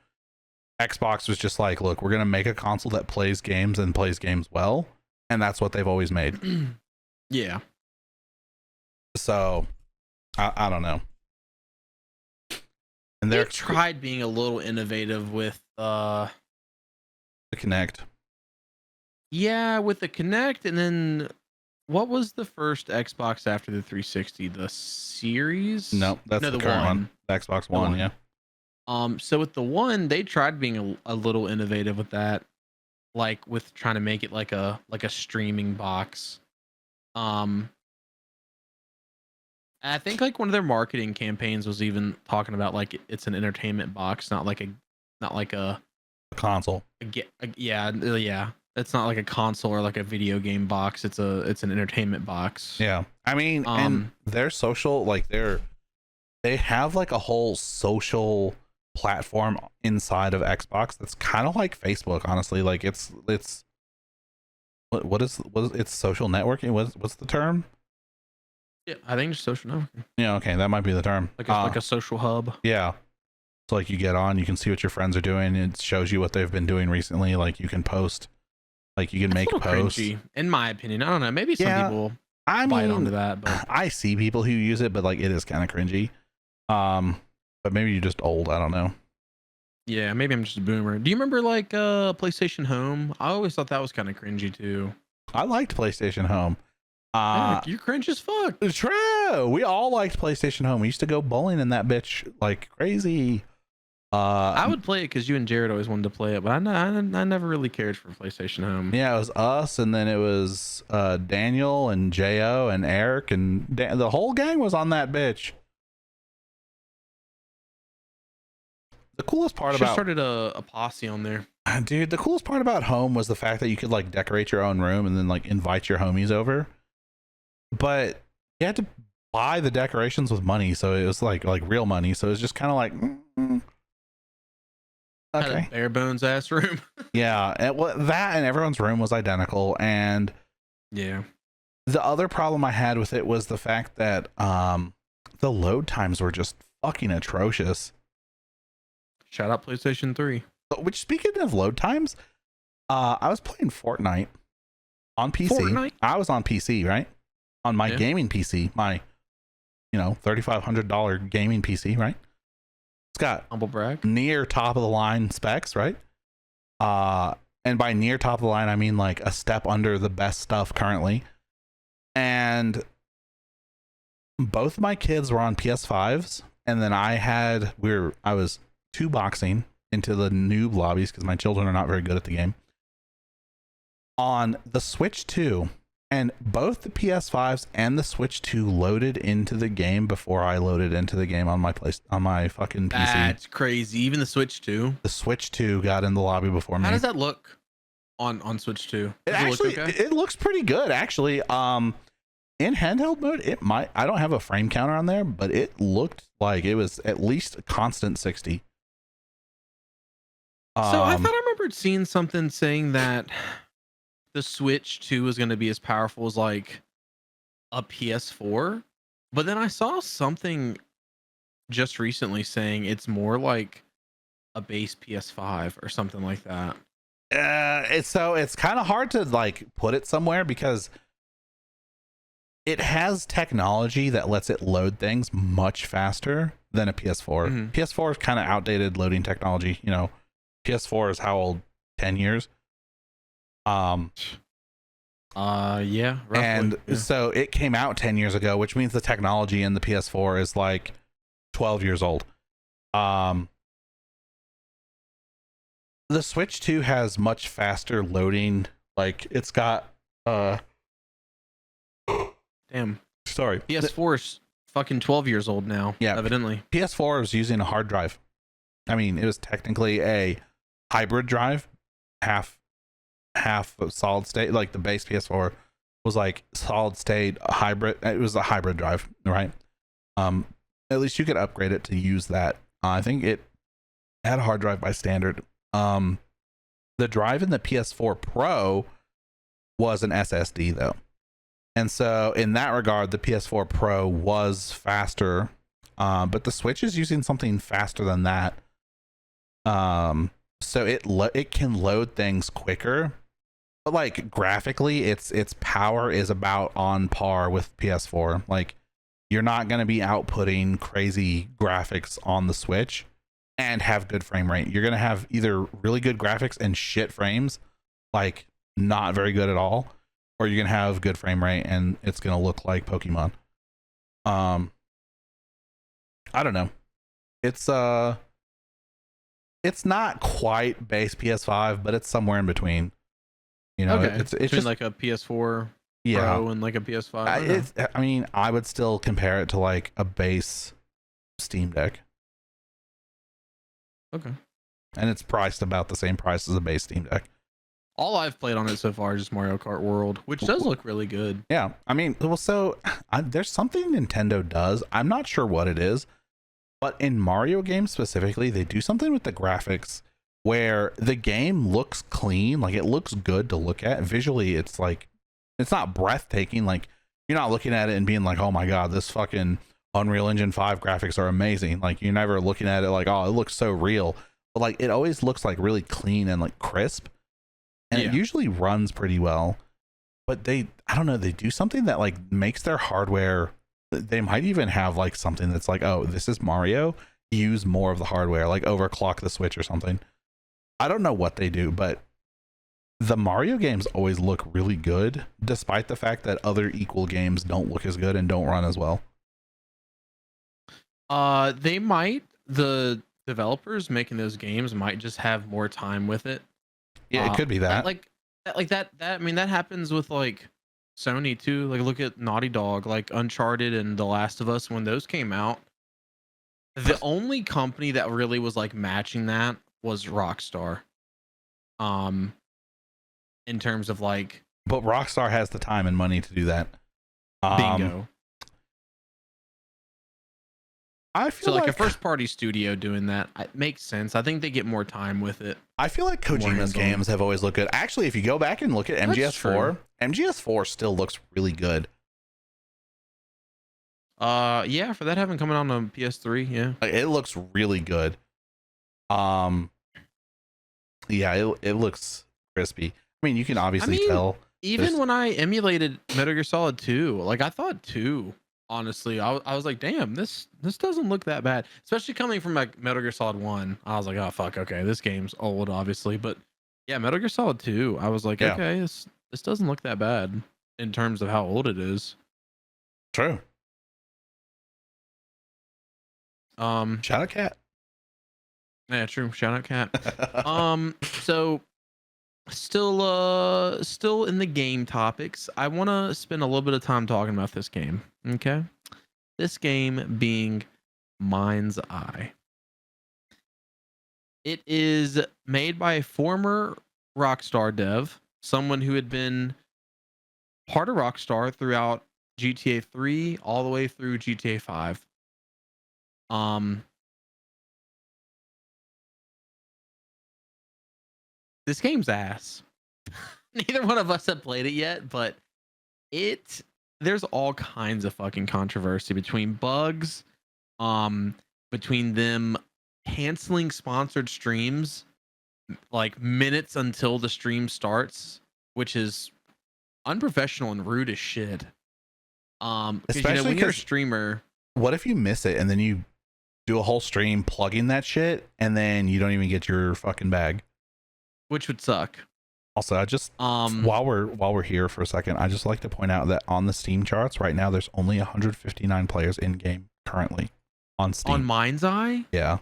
Xbox was just like, look, we're gonna make a console that plays games and plays games well, and that's what they've always made. Yeah. So I don't know. And They've tried being a little innovative with the Kinect. yeah, with the Kinect, and then what was the first Xbox after the 360? The Series? No, that's No, the the current one. one. The Xbox The One, one. yeah. So with the one, they tried being a little innovative with that, like with trying to make it like a streaming box. Um, I think like one of their marketing campaigns was even talking about like it's an entertainment box, not like Console. yeah. It's not like a console or like a video game box. It's an entertainment box. Yeah. I mean, and their social, like they have like a whole social platform inside of Xbox that's kind of like Facebook, honestly. Like it's what is it's social networking? What's the term? Yeah, I think just social networking, Yeah, okay, that might be the term. like a social hub. Yeah. So like you get on, you can see what your friends are doing. It shows you what they've been doing recently. Like you can post, like you can That's make a little posts. cringy, in my opinion. I don't know. Maybe some Yeah, people I bite mean, onto that, but I see people who use it, but like it is kind of cringy. But maybe you're just old. I don't know. yeah, maybe I'm just a boomer. Do you remember like PlayStation Home? I always thought that was kind of cringy too. I liked PlayStation Home. Yeah, you're cringe as fuck. True. We all liked PlayStation Home. We used to go bowling in that bitch like crazy. I would play it because you and Jared always wanted to play it, but I never really cared for PlayStation Home. Yeah, it was us, and then it was Daniel and Jo and Eric, and the whole gang was on that bitch. The coolest part Should have about started a posse on there. dude, the coolest part about Home was the fact that you could like decorate your own room and then like invite your homies over. But you had to buy the decorations with money, so it was like real money. So it was just kind of like, Had okay, a bare bones ass room. yeah. And that and everyone's room was identical. And Yeah. the other problem I had with it was the fact that the load times were just fucking atrocious. Shout out PlayStation 3. Which, speaking of load times, I was playing Fortnite on PC. Fortnite? I was on PC, right? On my gaming PC, my $3,500 gaming PC, right? It's got Humble brag. near top of the line specs, right? And by near top of the line, I mean like a step under the best stuff currently. And both my kids were on PS5s, and then I was two boxing into the noob lobbies because my children are not very good at the game on the Switch 2, and both the PS5s and the Switch 2 loaded into the game before I loaded into the game on my fucking PC. That's crazy. Even the Switch 2. The Switch 2 got in the lobby before me. How does that look on Switch 2? It looks pretty good actually. In handheld mode, I don't have a frame counter on there, but it looked like it was at least a constant 60. So I thought I remembered seeing something saying that the Switch 2 is going to be as powerful as like a PS4, but then I saw something just recently saying it's more like a base PS5 or something like that. It's kind of hard to like put it somewhere because it has technology that lets it load things much faster than a PS4. Mhm. PS4 is kind of outdated loading technology. PS4 is how old? 10 years. Yeah, roughly. And yeah. so it came out 10 years ago, which means the technology in the PS4 is like 12 years old. The Switch 2 has much faster loading. Like it's got Damn. sorry. PS4 is fucking 12 years old now. Yeah. Evidently. PS4 was using a hard drive. I mean, it was technically a hybrid drive, half solid state. Like the base PS4 was like solid state hybrid. It was a hybrid drive, right? At least you could upgrade it to use that. I think it had a hard drive by standard. The drive in the PS4 Pro was an SSD though. And so in that regard, the PS4 Pro was faster. But the Switch is using something faster than that. So it can load things quicker. But like graphically, its power is about on par with PS4. Like you're not going to be outputting crazy graphics on the Switch and have good frame rate. You're going to have either really good graphics and shit frames, like not very good at all, or you're gonna have good frame rate and it's gonna look like Pokemon. I don't know. It's not quite base PS5, but it's somewhere in between. You know, Okay. it's Between just like a PS4 yeah. Pro and like a PS5. I mean, I would still compare it to like a base Steam Deck. Okay. And it's priced about the same price as a base Steam Deck. All I've played on it so far is just Mario Kart World, which does look really good. Yeah, I mean, well, so there's something Nintendo does. I'm not sure what it is, but in Mario games specifically, they do something with the graphics where the game looks clean, like it looks good to look at. Visually, it's like, it's not breathtaking. Like, you're not looking at it and being like, oh my God, this fucking Unreal Engine 5 graphics are amazing. Like, you're never looking at it like, oh, it looks so real. But like, it always looks like really clean and like crisp. And it usually runs pretty well. But I don't know, they do something that like makes their hardware, they might even have like something that's like, oh, this is Mario, use more of the hardware, like overclock the Switch or something. I don't know what they do, but the Mario games always look really good, despite the fact that other equal games don't look as good and don't run as well. The developers making those games might just have more time with it. Yeah, it could be that. That I mean, that happens with like Sony too. Like, look at Naughty Dog, like Uncharted and The Last of Us. When those came out, the only company that really was like matching that was Rockstar. In terms of like, but Rockstar has the time and money to do that. Bingo. I feel like a first party studio doing that, it makes sense. I think they get more time with it. I feel like Kojima's games have always looked good. Actually, if you go back and look at MGS4, MGS4 still looks really good. Yeah, for that having coming on a PS3, yeah. Like, it looks really good. Yeah, it looks crispy. I mean, you can obviously tell. Even when I emulated Metal Gear Solid 2, like I thought 2, honestly, I was like, damn, this doesn't look that bad. Especially coming from like Metal Gear Solid 1. I was like, oh fuck, okay, this game's old, obviously. But yeah, Metal Gear Solid 2, I was like, okay, this doesn't look that bad in terms of how old it is. True. Shout out Cat. Yeah, true. Shout out Cat. So still in the game topics, I want to spend a little bit of time talking about this game. Okay, this game being Mindseye. It is made by a former Rockstar dev, someone who had been part of Rockstar throughout GTA 3 all the way through GTA 5. This game's ass. Neither one of us have played it yet, but there's all kinds of fucking controversy between bugs, between them canceling sponsored streams like minutes until the stream starts, which is unprofessional and rude as shit. Especially when you're a streamer. What if you miss it and then you do a whole stream plugging that shit and then you don't even get your fucking bag? Which would suck. Also, I just while we're here for a second, I just like to point out that on the Steam charts right now, there's only 159 players in game currently on Steam. On Mindseye? Yeah.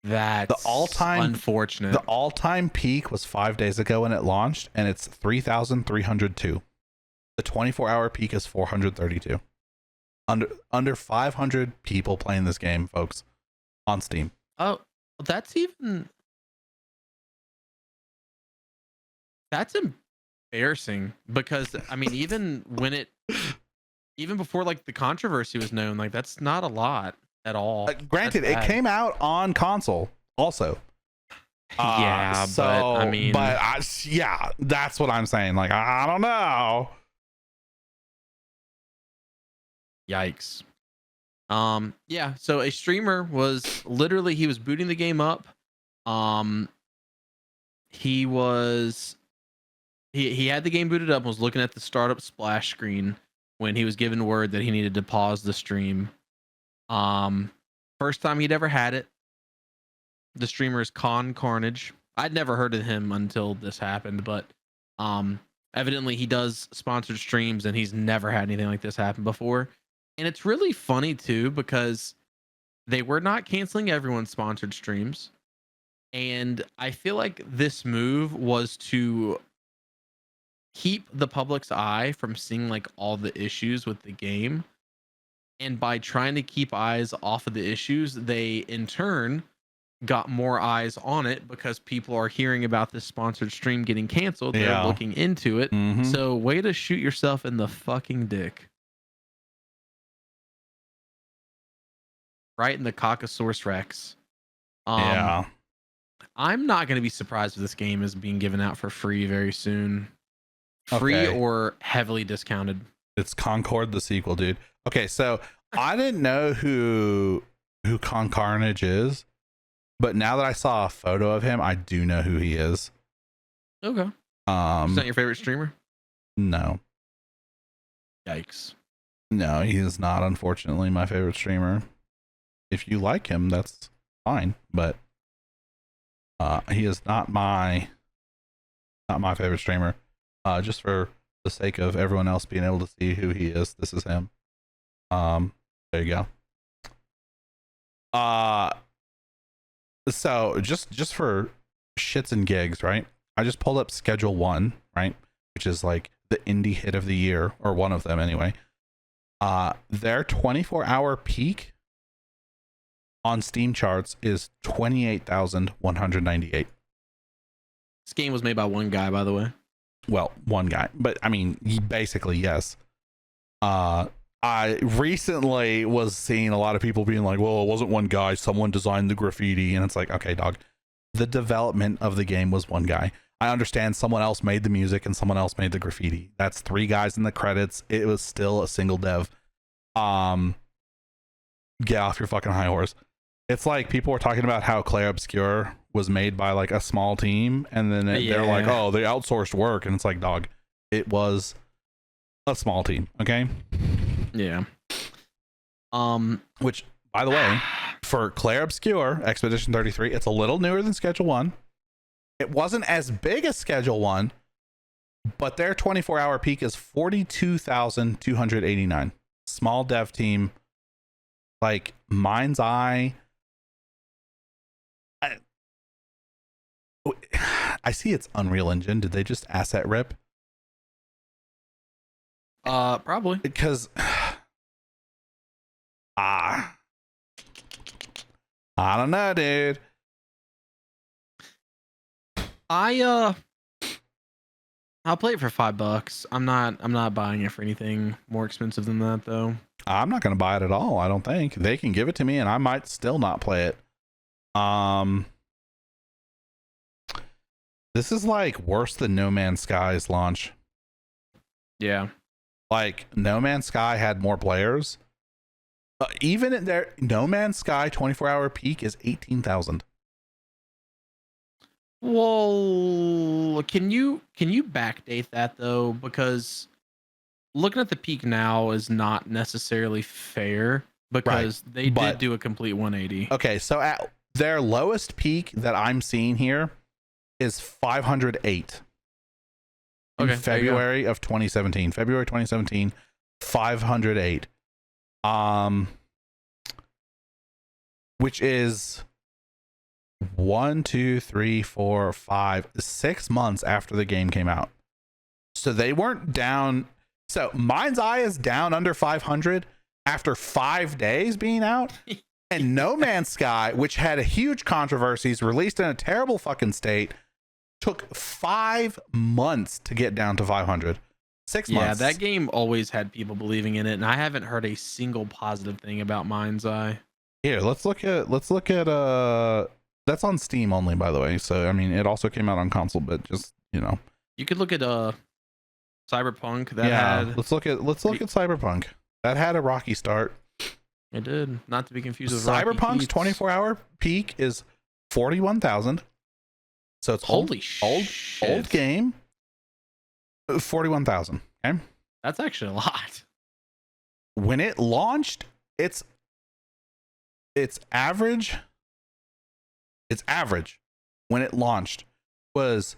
That's the all-time unfortunate. The all-time peak was 5 days ago when it launched, and it's 3,302. The 24-hour peak is 432. Under 500 people playing this game, folks, on Steam. Oh, that's embarrassing, because I mean, even before like the controversy was known, like that's not a lot at all. Granted, it came out on console also. Yeah, that's what I'm saying. Like, I don't know. Yikes. Yeah, so a streamer was literally, he was booting the game up. He had the game booted up and was looking at the startup splash screen when he was given word that he needed to pause the stream. First time he'd ever had it. The streamer is Con Carnage. I'd never heard of him until this happened, but Evidently, he does sponsored streams, and he's never had anything like this happen before. And it's really funny too because they were not canceling everyone's sponsored streams, and I feel like this move was to keep the public's eye from seeing like all the issues with the game. And by trying to keep eyes off of the issues, they in turn got more eyes on it because people are hearing about this sponsored stream getting canceled. They're Yeah. looking into it. Mhm. So way to shoot yourself in the fucking dick. Right in the Caucasaurus Rex. Yeah. I'm not going to be surprised if this game is being given out for free very soon. Free Okay. or heavily discounted. It's Concord the sequel, dude. Okay, so I didn't know who Con Carnage is, but now that I saw a photo of him, I do know who he is. Okay. Is that your favorite streamer? No. Yikes. No, he is not, unfortunately, my favorite streamer. If you like him, that's fine, but he is not my favorite streamer. Just for the sake of everyone else being able to see who he is, this is him. There you go. So just for shits and gigs, right? I just pulled up Schedule 1, right? Which is like the indie hit of the year, or one of them anyway. Their 24-hour peak on Steam charts is 28,198. This game was made by one guy, by the way. Well, one guy, but I mean, basically, yes. I recently was seeing a lot of people being like, well, it wasn't one guy, someone designed the graffiti. And it's like, okay, dog, the development of the game was one guy. I understand someone else made the music and someone else made the graffiti. That's 3 guys in the credits. It was still a single dev. Get off your fucking high horse. It's like people were talking about how Clair Obscur was made by like a small team, and then they're like, oh, they outsourced work. And it's like, dog, it was a small team. Okay. Yeah. Which, by the way, for Clair Obscur Expedition 33, it's a little newer than Schedule 1. It wasn't as big as Schedule 1, but their 24-hour peak is 42,289. Small dev team, like Mindseye. I see it's Unreal Engine. Did they just asset rip? Probably. Because I don't know, dude. I'll play it for $5. I'm not buying it for anything more expensive than that though. I'm not gonna buy it at all. I don't think they can give it to me, and I might still not play it. This is like worse than No Man's Sky's launch. Yeah. Like No Man's Sky had more players. Even in their No Man's Sky 24-hour peak is 18,000. Well, can you backdate that though? Because looking at the peak now is not necessarily fair because they did do a complete 180. Okay, so at their lowest peak that I'm seeing here is 508 in February of 2017. February 2017, 508. Which is 1, 2, 3, 4, 5, 6 months after the game came out. So they weren't down. So Mindseye is down under 500 after 5 days being out. And No Man's Sky, which had a huge controversies, released in a terrible fucking state, took 5 months to get down to 500. 6 months. Yeah, that game always had people believing in it, and I haven't heard a single positive thing about Mindseye. Here, let's look at that's on Steam only, by the way. So I mean, it also came out on console, but just, you know. You could look at Cyberpunk that had let's look at Cyberpunk. That had a rocky start. It did. Not to be confused with Cyberpunk's 24-hour peak is 41,000. So it's old game. 41,000. Okay. That's actually a lot. When it launched, its average when it launched was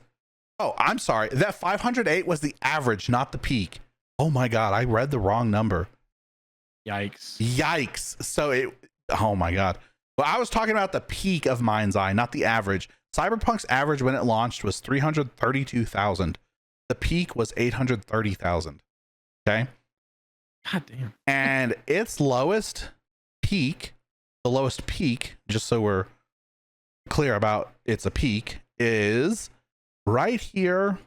Oh, I'm sorry. That 508 was the average, not the peak. Oh my God, I read the wrong number. Yikes. So oh my God. Well, I was talking about the peak of Mindseye, not the average. Cyberpunk's average when it launched was 332,000. The peak was 830,000. Okay. God damn. And its lowest peak, the lowest peak, just so we're clear about it's a peak, is right here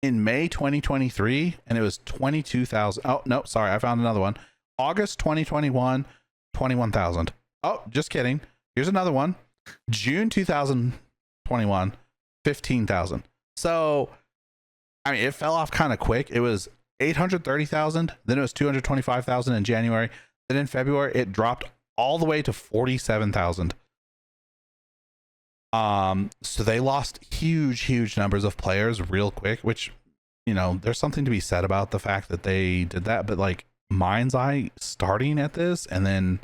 in May 2023, and it was 22,000. Oh, no, sorry, I found another one. August 2021, 21,000. Oh, just kidding. Here's another one. June 2021, 15,000. So, I mean, it fell off kind of quick. It was 830,000, then it was 225,000 in January. Then in February, it dropped all the way to 47,000. So they lost huge numbers of players real quick, which, you know, there's something to be said about the fact that they did that, but like Mindseye starting at this and then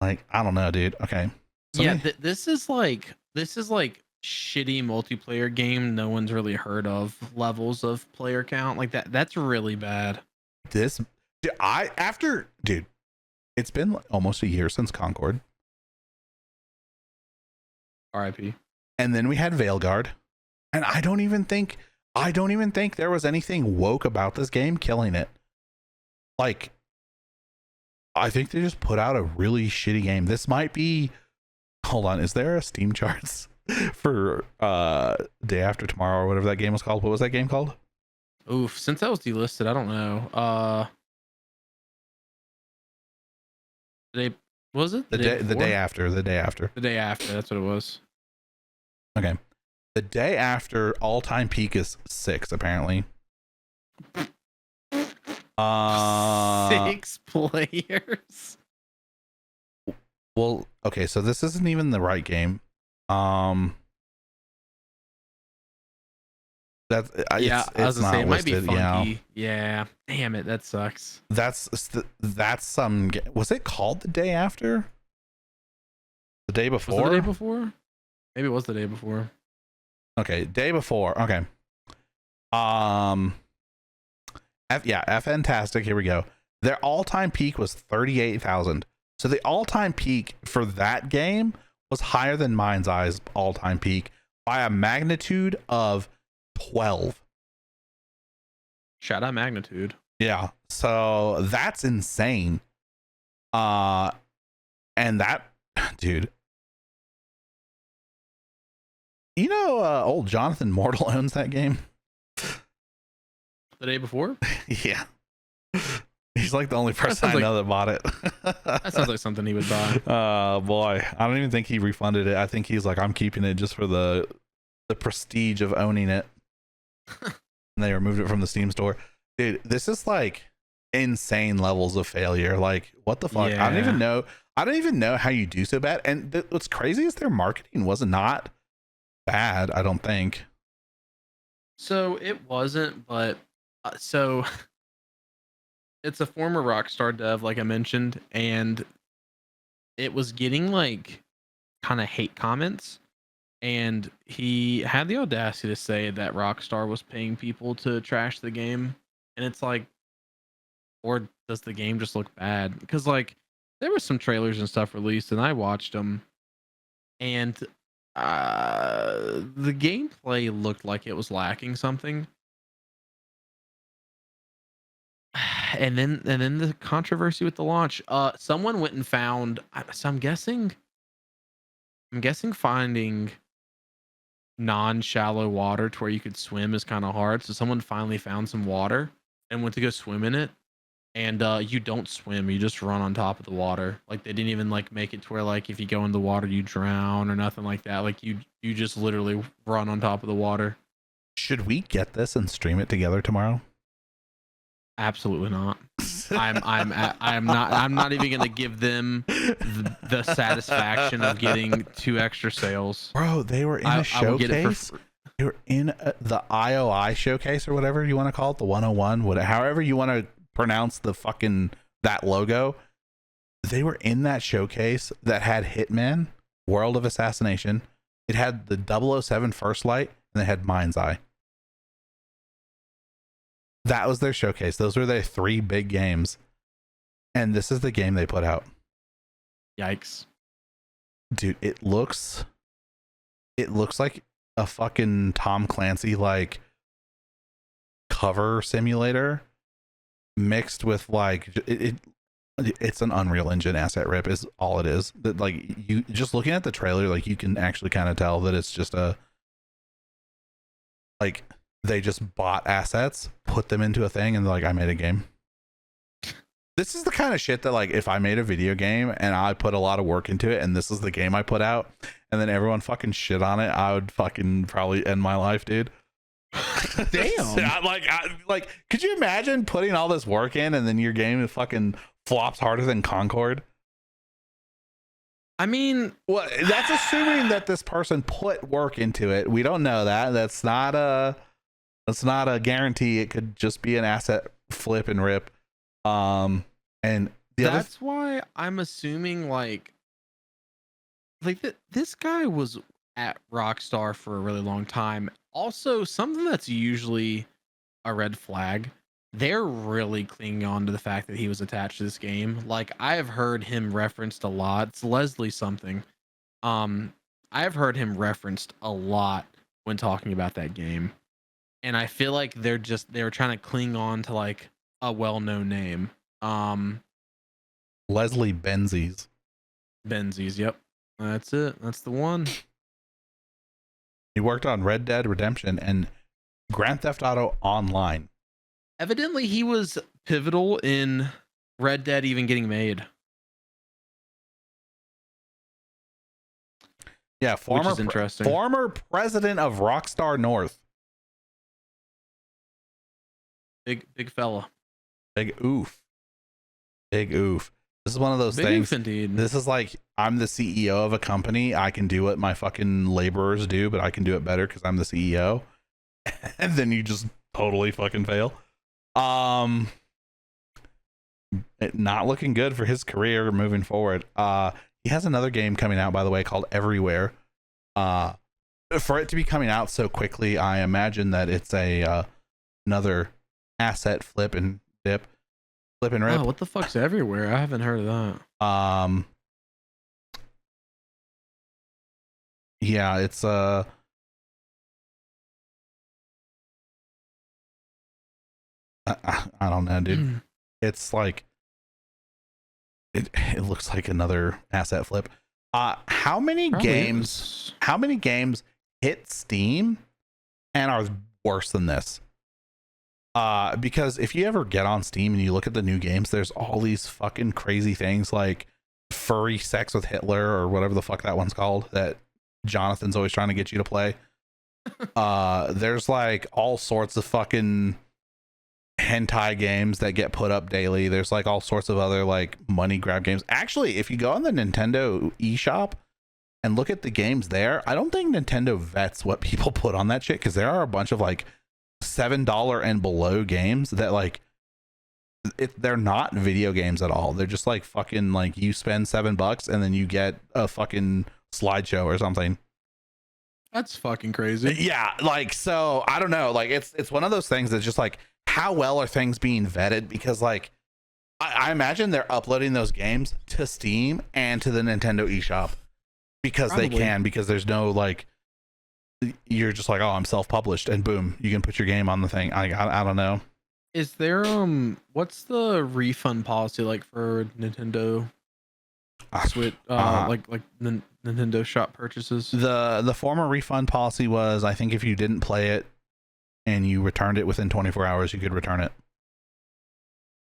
like, I don't know, dude. Okay. This is like shitty multiplayer game no one's really heard of levels of player count like that. That's really bad. This, dude, it's been like almost a year since Concord. RIP. And then we had Veilguard, and I don't even think there was anything woke about this game killing it. Like, I think they just put out a really shitty game. This might be, hold on, is there a Steam charts for Day After Tomorrow or whatever that game was called? What was that game called? Oof, since that was delisted, I don't know. Was it the day after? The day after. The day after. That's what it was. Okay. The day after all-time peak is 6, apparently. 6 players. Well, okay, so this isn't even the right game. That's yeah, I was gonna say it might be funky. Yeah. Damn it, that sucks. That's some. Was it called The Day After? The day before? Was it the day before? Maybe it was the day before. Okay, day before. Okay. Fantastic. Here we go. Their all-time peak was 38,000. So the all-time peak for that game was higher than Mindseye's all-time peak by a magnitude of 12. Shout out magnitude. Yeah. So that's insane. And that, dude, you know, old Jonathan Mortal owns that game. The day before? Yeah. He's like the only person I know that bought it. That sounds like something he would buy. Oh boy. I don't even think he refunded it. I think he's like, I'm keeping it just for the prestige of owning it. And they removed it from the Steam store. Dude, this is like insane levels of failure. Like, what the fuck? Yeah. I don't even know how you do so bad. And what's crazy is their marketing was not bad, I don't think. So it wasn't, but so it's a former Rockstar dev, like I mentioned, and it was getting like kind of hate comments, and he had the audacity to say that Rockstar was paying people to trash the game. And it's like, or does the game just look bad? Because like there were some trailers and stuff released, and I watched them, and the gameplay looked like it was lacking something. And then the controversy with the launch. Someone went and found. So I'm guessing finding non-shallow water to where you could swim is kind of hard. So someone finally found some water and went to go swim in it. And you don't swim, you just run on top of the water. Like they didn't even like make it to where like if you go in the water you drown or nothing like that. Like you just literally run on top of the water. Should we get this and stream it together tomorrow? Absolutely not. I'm not even gonna give them the satisfaction of getting 2 extra sales. Bro, they were in a showcase. They were in the IOI showcase or whatever you want to call it, the 101, however you want to pronounce the fucking that logo. They were in that showcase that had Hitman, World of Assassination. It had the 007 First Light, and and they had Mindseye. That was their showcase. Those were their 3 big games. And this is the game they put out. Yikes. Dude, it looks like a fucking Tom Clancy like cover simulator mixed with like it's an Unreal Engine asset rip is all it is. That like you just looking at the trailer, like you can actually kind of tell that it's just a like they just bought assets, put them into a thing, and like I made a game. This is the kind of shit that like if I made a video game and I put a lot of work into it and this is the game I put out and then everyone fucking shit on it, I would fucking probably end my life, dude. Damn. Like could you imagine putting all this work in and then your game fucking flops harder than Concord? I mean, well, that's assuming that this person put work into it. We don't know that. That's not a guarantee. It could just be an asset flip and rip. And that's why I'm assuming like this guy was at Rockstar for a really long time. Also, something that's usually a red flag, they're really clinging on to the fact that he was attached to this game. Like I've heard him referenced a lot. It's Leslie something. I've heard him referenced a lot when talking about that game. And I feel like they're trying to cling on to like a well-known name. Leslie Benzies. Yep. That's it. That's the one. He worked on Red Dead Redemption and Grand Theft Auto Online. Evidently, he was pivotal in Red Dead even getting made. Yeah, which is interesting. Former president of Rockstar North. Big fella. Big oof. Big oof. This is one of those Big things. Oof indeed. This is like I'm the CEO of a company. I can do what my fucking laborers do, but I can do it better because I'm the CEO. And then you just totally fucking fail. Not looking good for his career moving forward. He has another game coming out, by the way, called Everywhere. For it to be coming out so quickly, I imagine that it's another asset flip and rip. Oh, what the fuck's Everywhere? I haven't heard of that. Yeah, it's I don't know, dude. It's like it looks like another asset flip. How many games hit Steam and are worse than this? Because if you ever get on Steam and you look at the new games, there's all these fucking crazy things like furry sex with Hitler or whatever the fuck that one's called that Jonathan's always trying to get you to play. There's like all sorts of fucking hentai games that get put up daily. There's like all sorts of other like money grab games. Actually, if you go on the Nintendo eShop and look at the games there, I don't think Nintendo vets what people put on that shit because there are a bunch of like $7 and below games that like they're not video games at all. They're just like fucking like you spend $7 and then you get a fucking slideshow or something. That's fucking crazy. Yeah, like so I don't know. Like it's one of those things that's just like how well are things being vetted? Because like I imagine they're uploading those games to Steam and to the Nintendo eShop because Probably. they can, because there's no like you're just like, oh, I'm self-published and boom, you can put your game on the thing. I don't know. Is there what's the refund policy like for Nintendo Switch like Nintendo shop purchases? The former refund policy was, I think if you didn't play it and you returned it within 24 hours, you could return it.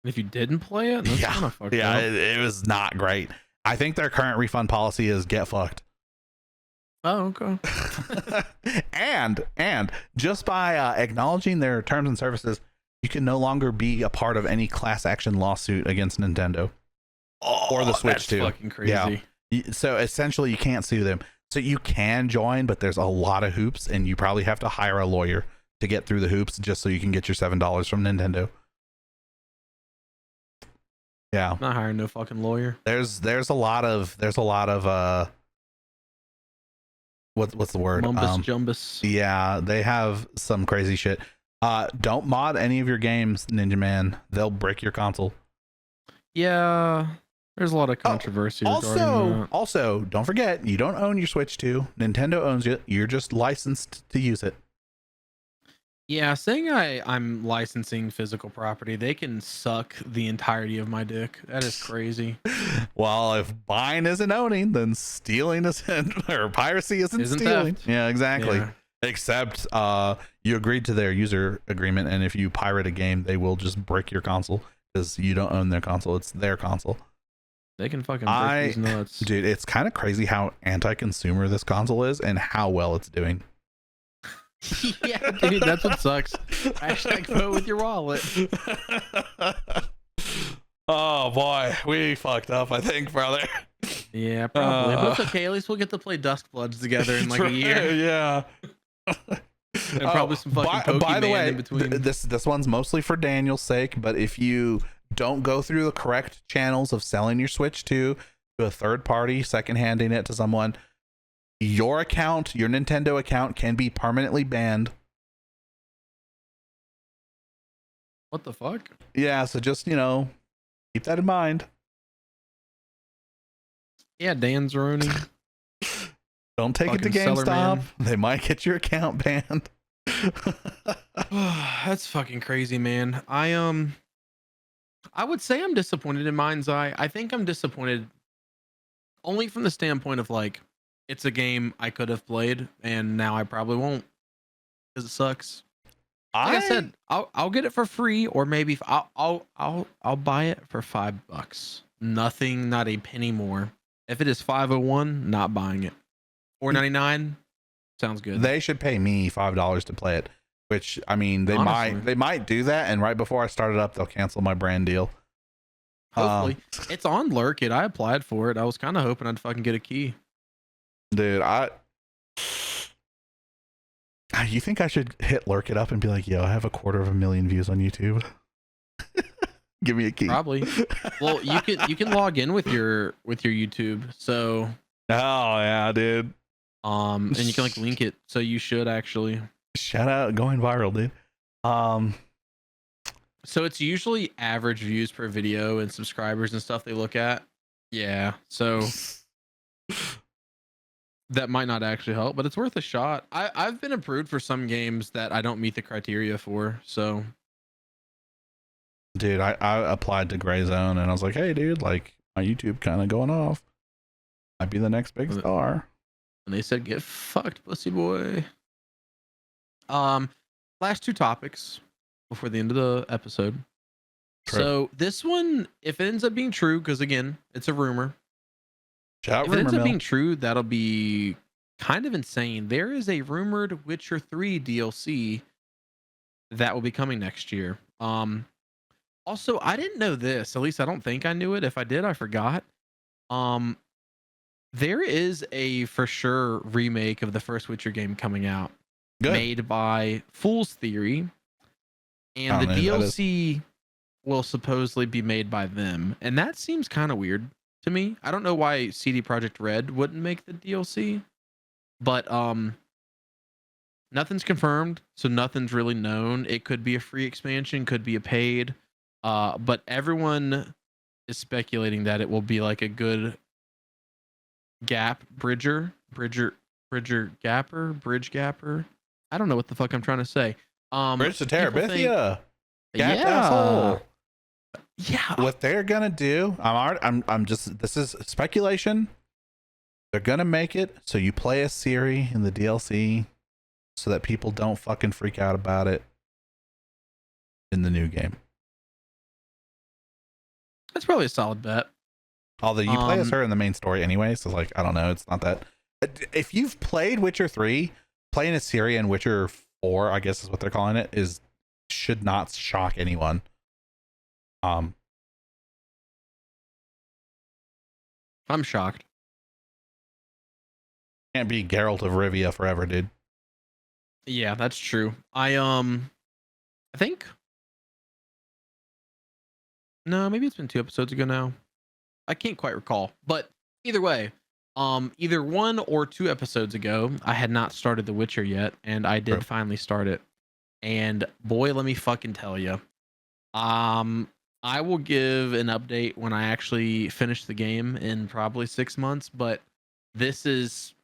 If you didn't play it, that's kind of fucked up. It was not great. I think their current refund policy is get fucked. Oh, okay. and just by acknowledging their terms and services, you can no longer be a part of any class action lawsuit against Nintendo or the Switch that's too. Fucking crazy. Yeah. So essentially, you can't sue them. So you can join, but there's a lot of hoops, and you probably have to hire a lawyer to get through the hoops just so you can get your $7 from Nintendo. Yeah, I'm not hiring no fucking lawyer. There's a lot of what's the word? Mumbus Jumbus. Yeah, they have some crazy shit. Don't mod any of your games, Ninja Man. They'll break your console. Yeah, there's a lot of controversy regarding that. Also, don't forget, you don't own your Switch 2. Nintendo owns it. You're just licensed to use it. Yeah, saying I'm licensing physical property, they can suck the entirety of my dick. That is crazy. Well, if buying isn't owning, then stealing isn't, or piracy isn't stealing. Theft. Yeah, exactly. Yeah. Except you agreed to their user agreement, and if you pirate a game, they will just brick your console because you don't own their console. It's their console. They can fucking break these nuts. Dude, it's kind of crazy how anti-consumer this console is and how well it's doing. Yeah, dude, that's what sucks. Hashtag vote with your wallet. Oh boy, we fucked up, I think, brother. Yeah, probably. But it's okay. At least we'll get to play Duskbloods together in like a year. Yeah. And probably some fucking Pokemon by the way, in between. This one's mostly for Daniel's sake, but if you don't go through the correct channels of selling your Switch to a third party, second-handing it to someone, your account, your Nintendo account, can be permanently banned. What the fuck? Yeah, so just, keep that in mind. Yeah, Dan Zeroni. Don't take it to Fucking seller GameStop. man. They might get your account banned. That's fucking crazy, man. I would say I'm disappointed in Mindseye. I think I'm disappointed only from the standpoint of like it's a game I could have played and now I probably won't because it sucks. Like I said, I'll get it for free, or maybe I'll buy it for $5. Nothing, not a penny more. If it is 501, not buying it. 4.99 sounds good. They should pay me $5 to play it, which I mean they Honestly. might do that, and right before I start it up, they'll cancel my brand deal. Hopefully, it's on Lurk It. I applied for it. I was kind of hoping I'd fucking get a key. Dude, you think I should hit Lurk It up and be like, yo, I have 250,000 views on YouTube. Give me a key. Probably. Well, you can log in with your YouTube. So Oh yeah, dude. and you can like link it. So you should actually. Shout out, going viral, dude. So it's usually average views per video and subscribers and stuff they look at. Yeah. So that might not actually help, but it's worth a shot. I've been approved for some games that I don't meet the criteria for. So dude, I applied to Gray Zone and I was like, hey dude, like my YouTube kind of going off. Might be the next big star. And they said, get fucked, pussy boy. Last two topics before the end of the episode. True. So this one, if it ends up being true, because again, it's a rumor. Shout If out it ends rumor up mill. being true, that'll be kind of insane. There is a rumored Witcher 3 DLC that will be coming next year. Also, I didn't know this. At least I don't think I knew it. If I did, I forgot. There is a for sure remake of the first Witcher game coming out. Good. Made by Fool's Theory, and the I don't know who that DLC will supposedly be made by them, and that seems kind of weird to me. I don't know why CD Projekt Red wouldn't make the DLC, but nothing's confirmed, so nothing's really known. It could be a free expansion, could be a paid, but everyone is speculating that it will be like a good bridge gapper. I don't know what the fuck I'm trying to say. Bridge to people think- Terabithia. Gap Yeah. asshole. Yeah. What they're gonna do, I'm just, this is speculation. They're gonna make it so you play as Ciri in the DLC so that people don't fucking freak out about it in the new game. That's probably a solid bet. Although you play as her in the main story anyway, so like, I don't know, it's not that. If you've played Witcher 3, playing as Ciri in Witcher 4, I guess is what they're calling it, should not shock anyone. I'm shocked. Can't be Geralt of Rivia forever, dude. Yeah, that's true. I think no, maybe it's been 2 episodes ago now. I can't quite recall, but either way, Either 1 or 2 episodes ago, I had not started The Witcher yet, and I True. did finally start it. And boy, let me fucking tell you. Um, I will give an update when I actually finish the game in probably 6 months, but this is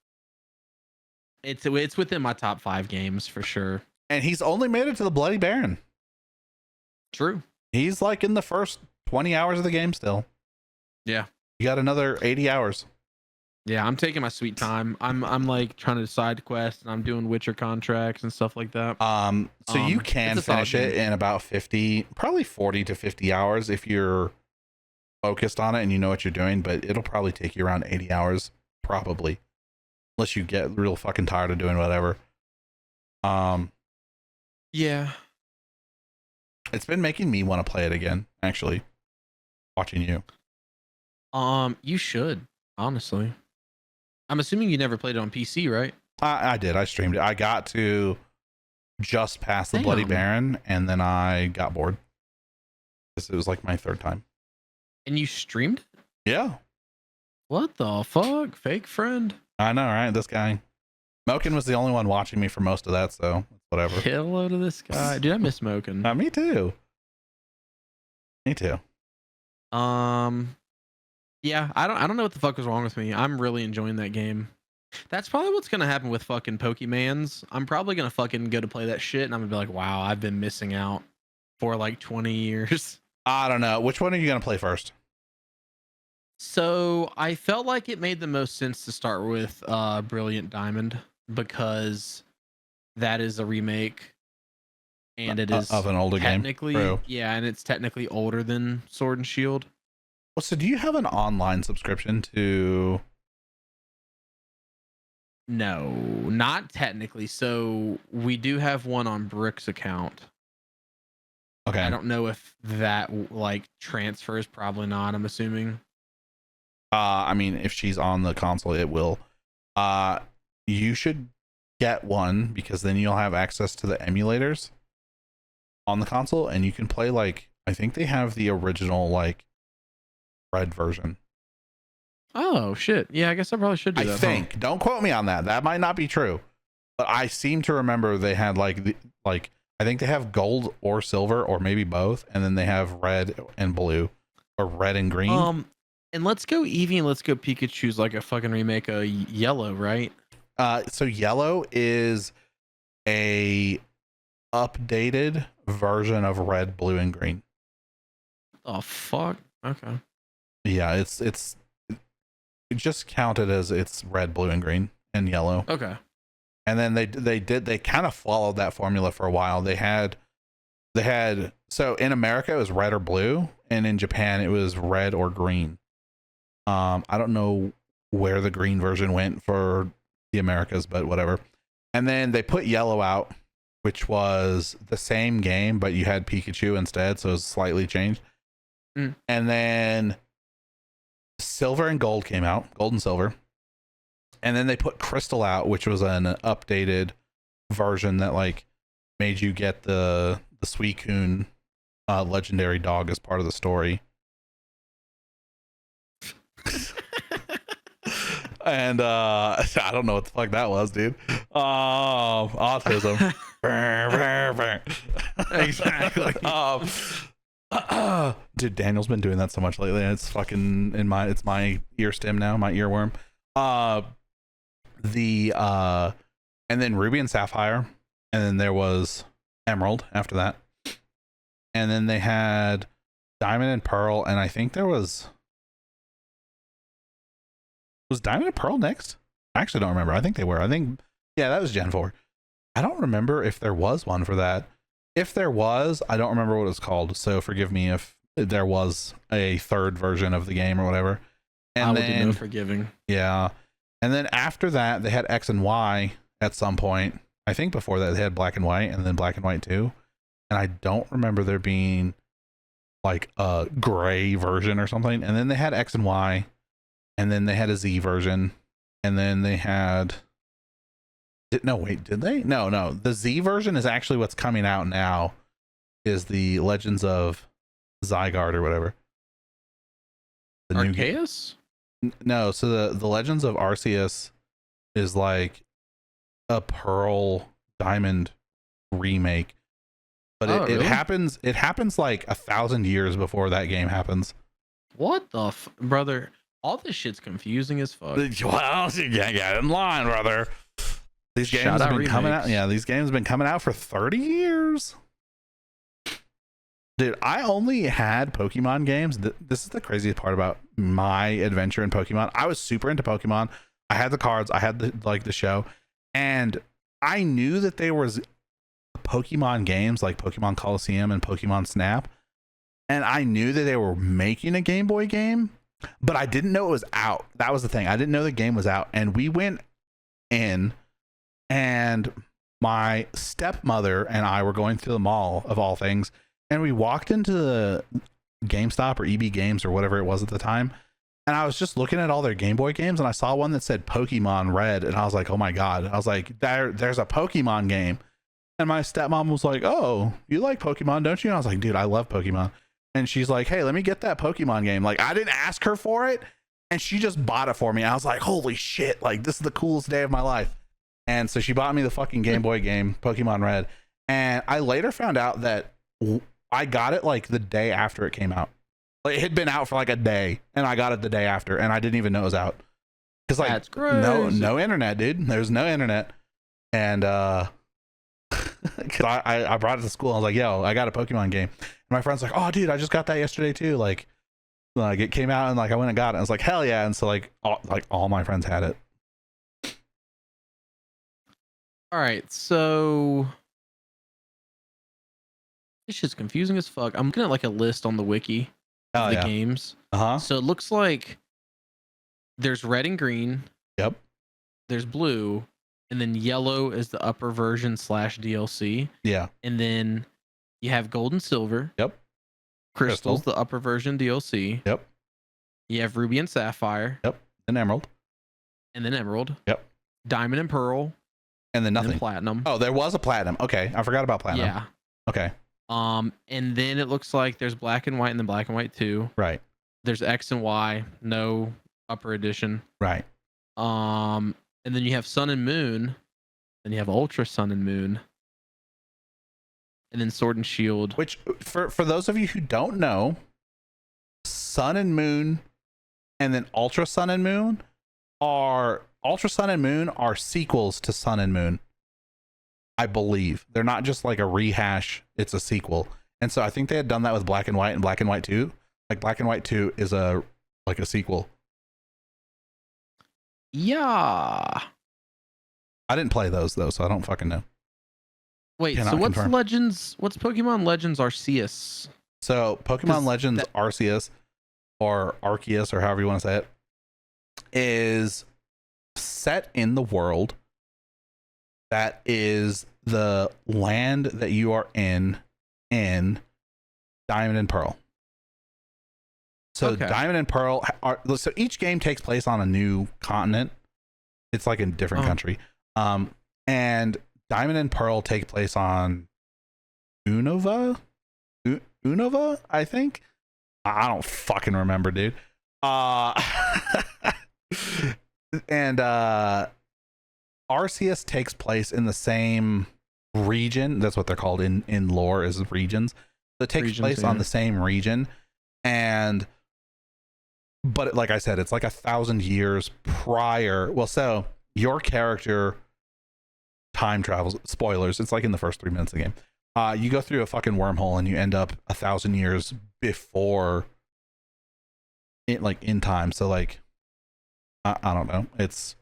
it's within my top 5 games for sure. And he's only made it to the Bloody Baron. True. He's like in the first 20 hours of the game still. Yeah. You got another 80 hours. Yeah, I'm taking my sweet time. I'm like trying to side quest and I'm doing Witcher contracts and stuff like that. So you can it's a solid finish it game. in about 50, probably 40 to 50 hours if you're focused on it and you know what you're doing, but it'll probably take you around 80 hours, probably. Unless you get real fucking tired of doing whatever. Yeah. It's been making me want to play it again, actually. Watching you. You should, honestly. I'm assuming you never played it on PC, right? I did. I streamed it. I got to just past the Bloody Damn. Baron, and then I got bored. It was like my third time. And you streamed it? Yeah. What the fuck? Fake friend? I know, right? This guy. Moken was the only one watching me for most of that, so whatever. Hello to this guy. Dude, I miss Smoking. Me too. Me too. Yeah, I don't know what the fuck was wrong with me. I'm really enjoying that game. That's probably what's gonna happen with fucking Pokemans. I'm probably gonna fucking go to play that shit and I'm gonna be like, wow, I've been missing out for like 20 years. I don't know. Which one are you going to play first? So I felt like it made the most sense to start with Brilliant Diamond because that is a remake and it is Of an older game. technically True. yeah, and it's technically older than Sword and Shield. Well, so do you have an online subscription to... No, not technically. So we do have one on Brick's account. Okay. I don't know if that like transfers. Probably not. I'm assuming. I mean, if she's on the console, it will. You should get one because then you'll have access to the emulators on the console, and you can play like I think they have the original like red version. Oh shit! Yeah, I guess I probably should do that. I think. Don't quote me on that. That might not be true, but I seem to remember they had like I think they have gold or silver or maybe both, and then they have red and blue or red and green. And let's go Eevee and let's go Pikachu's like a fucking remake of Yellow, right? So yellow is a updated version of red, blue, and green. Oh fuck. Okay. Yeah, it's just counted as it's red, blue, and green and yellow. Okay. And then they kind of followed that formula for a while. They had so in America it was red or blue, and in Japan it was red or green. I don't know where the green version went for the Americas, but whatever. And then they put yellow out, which was the same game, but you had Pikachu instead, so it was slightly changed. And then silver and gold came out, gold and silver. And then they put crystal out, which was an updated version that like made you get the Suicune legendary dog as part of the story. And I don't know what the fuck that was, dude. Autism. Exactly. Dude, Daniel's been doing that so much lately. It's fucking it's my ear stem now, my earworm. And then Ruby and Sapphire, and then there was Emerald after that, and then they had Diamond and Pearl, and I think there was Diamond and Pearl next. I actually don't remember. I think they were. Yeah, that was Gen 4. I don't remember if there was one for that. If there was, I don't remember what it was called, so forgive me if there was a third version of the game or whatever. And I would then do no forgiving. yeah. And then after that, they had X and Y at some point. I think before that, they had Black and White and then Black and White 2. And I don't remember there being like a gray version or something. And then they had X and Y. And then they had a Z version. And then they had... No, wait, did they? No. The Z version is actually what's coming out now. Is the Legends of Zygarde or whatever. The new Arceus? No, so the Legends of Arceus is like a Pearl Diamond remake, but Oh, it really? happens. It happens like 1,000 years before that game happens. What the brother? All this shit's confusing as fuck. Well, you can't get in line, brother. These games Shout have out been coming out. remakes. Yeah, these games have been coming out for 30 years. Dude, I only had Pokemon games. This is the craziest part about my adventure in Pokemon. I was super into Pokemon. I had the cards. I had the show, and I knew that there was Pokemon games like Pokemon Coliseum and Pokemon Snap, and I knew that they were making a Game Boy game, but I didn't know it was out. That was the thing. I didn't know the game was out, and we went in, and my stepmother and I were going through the mall of all things, and we walked into the GameStop or EB Games or whatever it was at the time, and I was just looking at all their Game Boy games, and I saw one that said Pokemon Red, and I was like, oh my god. I was like, there's a Pokemon game. And my stepmom was like, oh, you like Pokemon, don't you? And I was like, dude, I love Pokemon. And she's like, hey, let me get that Pokemon game. Like, I didn't ask her for it, and she just bought it for me. I was like, holy shit, like, this is the coolest day of my life. And so she bought me the fucking Game Boy game, Pokemon Red. And I later found out that I got it like the day after it came out. Like, it had been out for like a day, and I got it the day after, and I didn't even know it was out. Because like, That's crazy. no internet, dude. There's no internet. And cause I brought it to school. I was like, yo, I got a Pokemon game. And my friend's like, oh dude, I just got that yesterday too. Like it came out, and like I went and got it. I was like, hell yeah. And so like all my friends had it. All right, so this shit's confusing as fuck. I'm looking at like a list on the wiki of Oh the yeah. games. Uh-huh. So it looks like there's red and green. Yep. There's blue, and then yellow is the upper version / DLC. Yeah. And then you have gold and silver. Yep. Crystal's Crystal. the upper version DLC. Yep. You have ruby and sapphire. Yep. And emerald. And then emerald. Yep. Diamond and pearl. And then And nothing. then platinum. Oh, there was a platinum. Okay. I forgot about platinum. Yeah. Okay. And then it looks like there's black and white and then black and white 2. Right. There's X and Y, no upper edition. Right. And then you have sun and moon. Then you have ultra sun and moon. And then sword and shield. Which for those of you who don't know, Sun and Moon and then Ultra Sun and Moon are sequels to Sun and Moon. I believe they're not just like a rehash, it's a sequel. And so I think they had done that with Black and White and Black and White 2. Like Black and White 2 is a sequel. Yeah. I didn't play those though, so I don't fucking know. Wait, Cannot so what's confirm. what's Pokemon Legends Arceus? So Pokemon 'Cause Legends Arceus or Arceus or however you want to say it is set in the world that is the land that you are in Diamond and Pearl. So Okay. Diamond and Pearl are, so each game takes place on a new continent. It's like in a different country. And Diamond and Pearl take place on Unova, I think. I don't fucking remember, dude. And Arceus takes place in the same region. That's what they're called in lore, is regions. So it takes Regions, place on yeah. the same region, but like I said, it's like 1,000 years prior. Well, so your character time travels. Spoilers. It's like in the first 3 minutes of the game. You go through a fucking wormhole and you end up 1,000 years before it, like in time. So like, I don't know. It's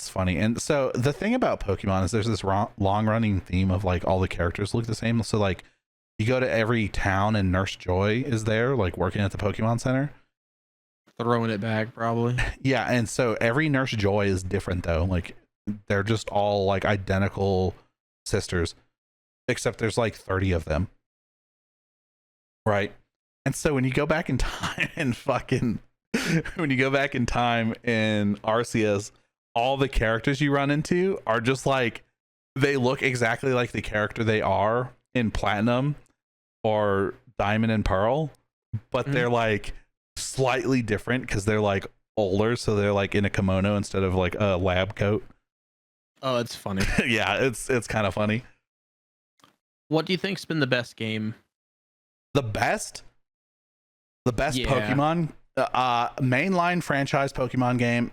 funny. And so the thing about Pokemon is there's this long running theme of like all the characters look the same. So like you go to every town and Nurse Joy is there, like working at the Pokemon Center. Throwing it back, probably. Yeah, and so every Nurse Joy is different though. Like they're just all like identical sisters, except there's like 30 of them. Right. And so when you go back in time and when you go back in time in Arceus, all the characters you run into are just like, they look exactly like the character they are in Platinum or Diamond and Pearl, but they're like slightly different because they're like older, so they're like in a kimono instead of like a lab coat. Oh, it's funny. Yeah, it's kind of funny. What do you think's been the best game? The best Yeah. Pokemon mainline franchise Pokemon game,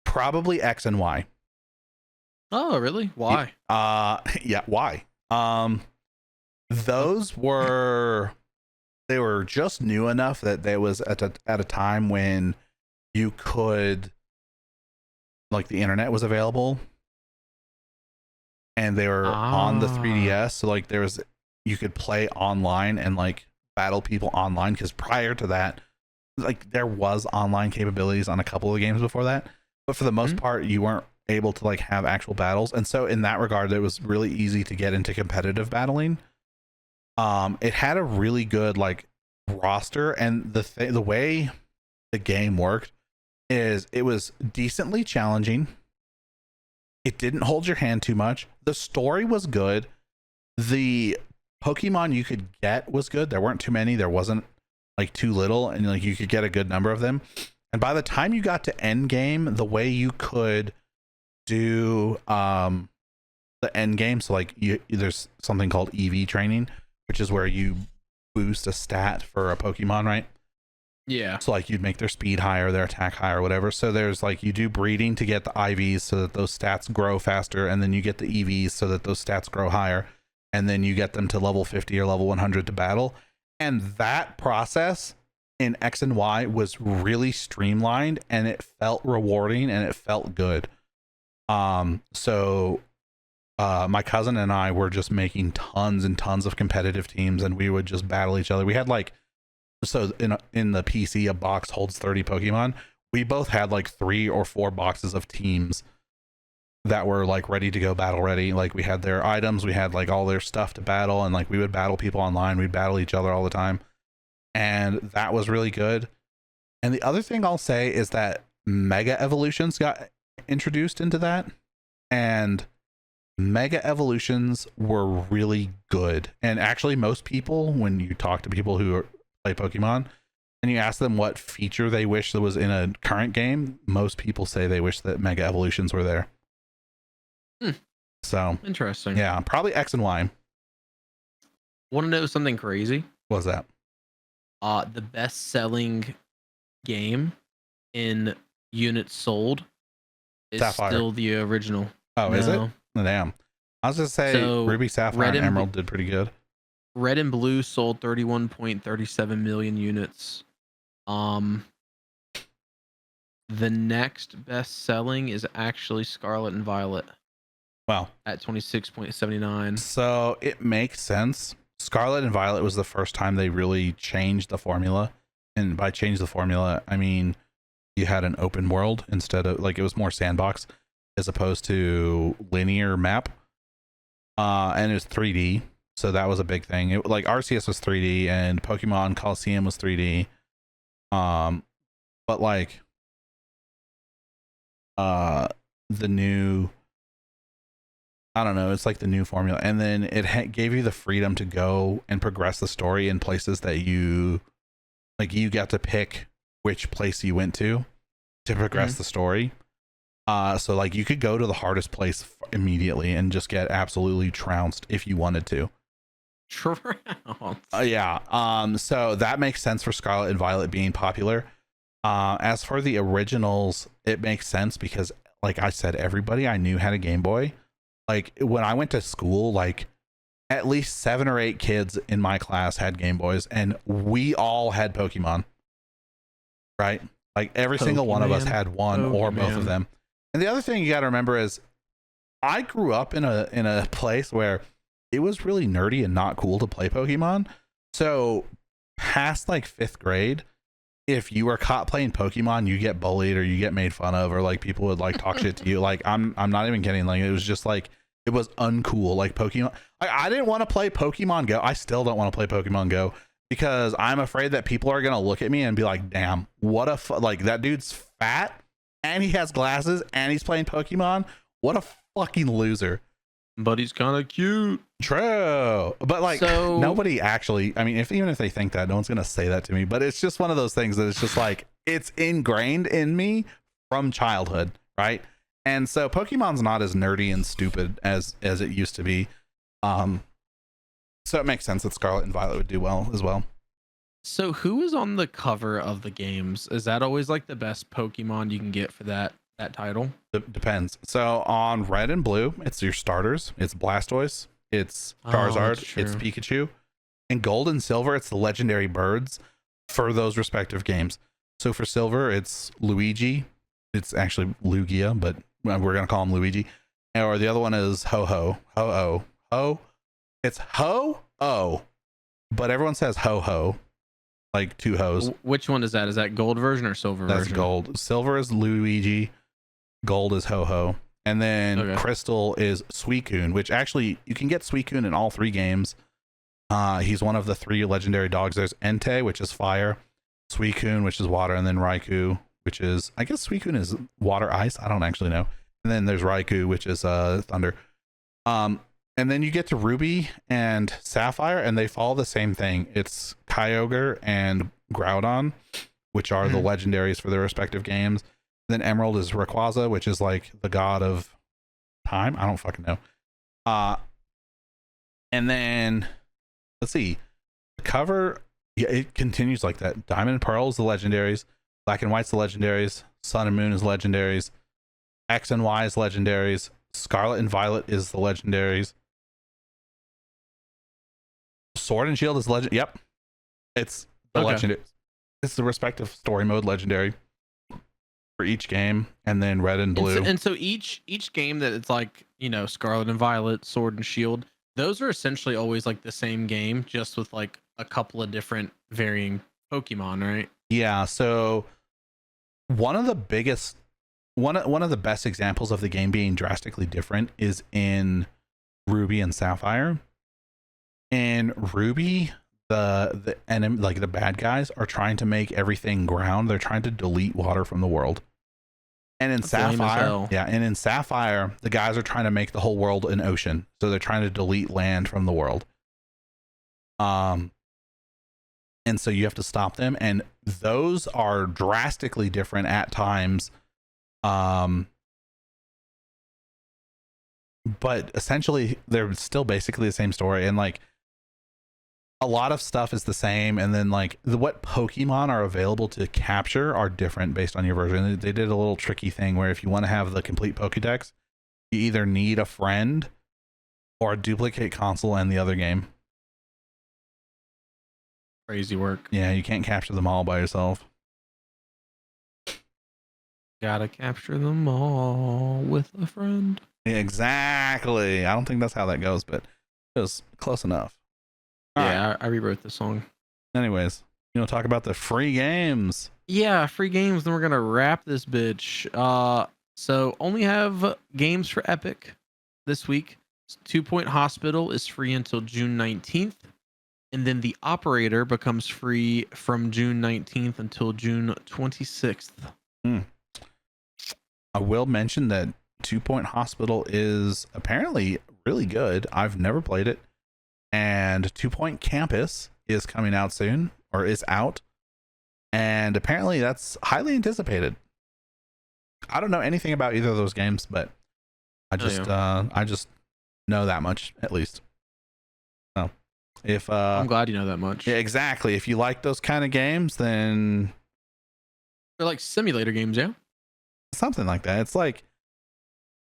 probably X and Y. Oh, really? Why? Yeah, why? Those were, they were just new enough that there was at a time when you could, like, the internet was available, and they were on the 3DS, so like there was, you could play online and like battle people online, because prior to that, like, there was online capabilities on a couple of games before that, but for the most part you weren't able to like have actual battles. And so in that regard, it was really easy to get into competitive battling. It had a really good like roster, and the way the game worked is it was decently challenging. It didn't hold your hand too much. The story was good. The Pokemon you could get was good. There weren't too many. There wasn't like too little, and like you could get a good number of them. And by the time you got to end game, the way you could do the end game, so like there's something called EV training, which is where you boost a stat for a Pokemon, right? Yeah. So like you'd make their speed higher, their attack higher, whatever. So there's like, you do breeding to get the IVs so that those stats grow faster, and then you get the EVs so that those stats grow higher, and then you get them to level 50 or level 100 to battle. And that process in X and Y was really streamlined, and it felt rewarding, and it felt good. So my cousin and I were just making tons and tons of competitive teams, and we would just battle each other. We had like, so in the PC, a box holds 30 Pokemon. We both had like 3 or 4 boxes of teams that were like ready to go, battle ready. Like we had their items, we had like all their stuff to battle, and like we would battle people online. We'd battle each other all the time, and that was really good. And the other thing I'll say is that Mega Evolutions got introduced into that, and Mega Evolutions were really good. And actually, most people, when you talk to people who play Pokemon and you ask them what feature they wish that was in a current game, most people say they wish that Mega Evolutions were there. So Interesting. yeah, probably X and Y. Want to know something crazy? What was that? The best selling game in units sold is Sapphire. still the original. Oh, is it? No. Oh, damn. I was just say So, Ruby, Sapphire, Red and and Emerald did pretty good. Red and Blue sold 31.37 million units. The next best selling is actually Scarlet and Violet Wow. at 26.79. So it makes sense. Scarlet and Violet was the first time they really changed the formula. And by change the formula, I mean you had an open world instead of, like, it was more sandbox as opposed to linear map. And it was 3D. So that was a big thing. It, like, RCS was 3D and Pokemon Coliseum was 3D. But like the new, I don't know, it's like the new formula, and then it gave you the freedom to go and progress the story in places that you like. You got to pick which place you went to progress the story. So like you could go to the hardest place immediately and just get absolutely trounced if you wanted to. Yeah. So that makes sense for Scarlet and Violet being popular. As for the originals, it makes sense because, like I said, everybody I knew had a Game Boy. Like when I went to school, like at least 7 or 8 kids in my class had Game Boys, and we all had Pokemon. Right? Like every single one of us had one or both of them. And the other thing you got to remember is I grew up in a place where it was really nerdy and not cool to play Pokemon. So past like 5th grade, if you were caught playing Pokemon, you get bullied or you get made fun of, or like people would like talk shit to you. Like I'm not even kidding. Like it was just like, it was uncool. Like Pokemon, I didn't want to play Pokemon Go. I still don't want to play Pokemon Go because I'm afraid that people are going to look at me and be like, damn, what a, like that dude's fat and he has glasses and he's playing Pokemon. What a fucking loser. but he's kind of cute. True, but like So nobody actually. I mean, even if they think that, no one's gonna say that to me. But it's just one of those things that it's just like it's ingrained in me from childhood, right? And so Pokemon's not as nerdy and stupid as it used to be. So it makes sense that Scarlet and Violet would do well as well. So who is on the cover of the games? Is that always like the best Pokemon you can get for that title? Depends. So on Red and Blue, it's your starters. It's Blastoise, it's Oh, Charizard, that's it's true. Pikachu. In Gold and Silver, it's the legendary birds for those respective games. So for Silver, it's Luigi. It's actually Lugia, but we're gonna call him Luigi. Or the other one is Ho-Oh. Ho-Oh. Ho. It's Ho-Oh, but everyone says Ho-Ho, like two hoes. Which one is that? Is that gold version or silver That's version? Gold. Silver is Luigi. Gold is Ho-Ho. And then Okay. Crystal is Suicune, which actually you can get Suicune in all three games. He's one of the three legendary dogs. There's Entei, which is fire, Suicune, which is water, and then Raikou, which is, I guess Suicune is water ice. I don't actually know. And then there's Raikou, which is thunder. And then you get to Ruby and Sapphire, and they follow the same thing. It's Kyogre and Groudon, which are the legendaries for their respective games. Then Emerald is Rayquaza, which is like the god of time. I don't fucking know. And then let's see. The cover, yeah, it continues like that. Diamond and Pearl is the legendaries. Black and White's the legendaries. Sun and Moon is legendaries. X and Y is legendaries. Scarlet and Violet is the legendaries. Sword and Shield is legend. Yep, it's the legendary. It's the respective story mode legendary for each game, and then Red and Blue. And so each game that it's like, you know, Scarlet and Violet, Sword and Shield, those are essentially always like the same game, just with like a couple of different varying Pokemon, right? Yeah. So one of the biggest, one of the best examples of the game being drastically different is in Ruby and Sapphire. In Ruby, the enemy, like the bad guys, are trying to make everything ground. They're trying to delete water from the world. And in That's lame as Sapphire, hell. yeah, and in Sapphire, the guys are trying to make the whole world an ocean. So they're trying to delete land from the world. And so you have to stop them, and those are drastically different at times. But essentially they're still basically the same story, and like a lot of stuff is the same, and then like what Pokemon are available to capture are different based on your version. They did a little tricky thing where if you want to have the complete Pokédex, you either need a friend or a duplicate console and the other game. Crazy work. Yeah, you can't capture them all by yourself. Gotta capture them all with a friend. Exactly. I don't think that's how that goes, but it was close enough. All right. Yeah, I rewrote the song. Anyways, you know, talk about the free games. Yeah, free games. Then we're gonna wrap this bitch. So only have games for Epic this week. 2 Point Hospital is free until June 19th, and then The Operator becomes free from June 19th until June 26th. I will mention that 2 Point Hospital is apparently really good. I've never played it. And 2 Point Campus is coming out soon, or is out. And apparently that's highly anticipated. I don't know anything about either of those games, but I just know that much at least. So if I'm glad you know that much. yeah, exactly. If you like those kind of games, then They're like simulator games, yeah? something like that. It's like,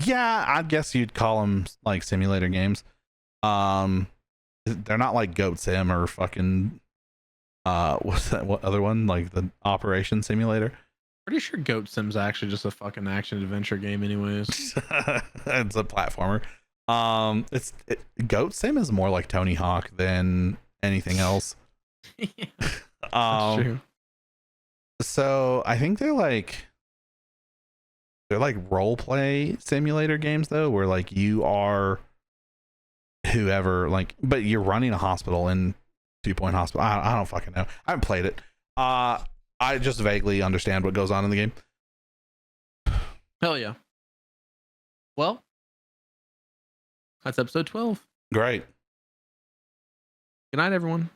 yeah, I guess you'd call them like simulator games. They're not like Goat Sim or fucking what's that? What other one? Like the Operation Simulator. Pretty sure Goat Sim's actually just a fucking action adventure game, anyways. It's a platformer. Goat Sim is more like Tony Hawk than anything else. Yeah, that's true. So I think they're like role play simulator games though, where like you are whoever, like, but you're running a hospital in 2 Point Hospital. I don't fucking know. I haven't played it. I just vaguely understand what goes on in the game. Hell yeah. Well, That's episode 12. Great. Good night, everyone.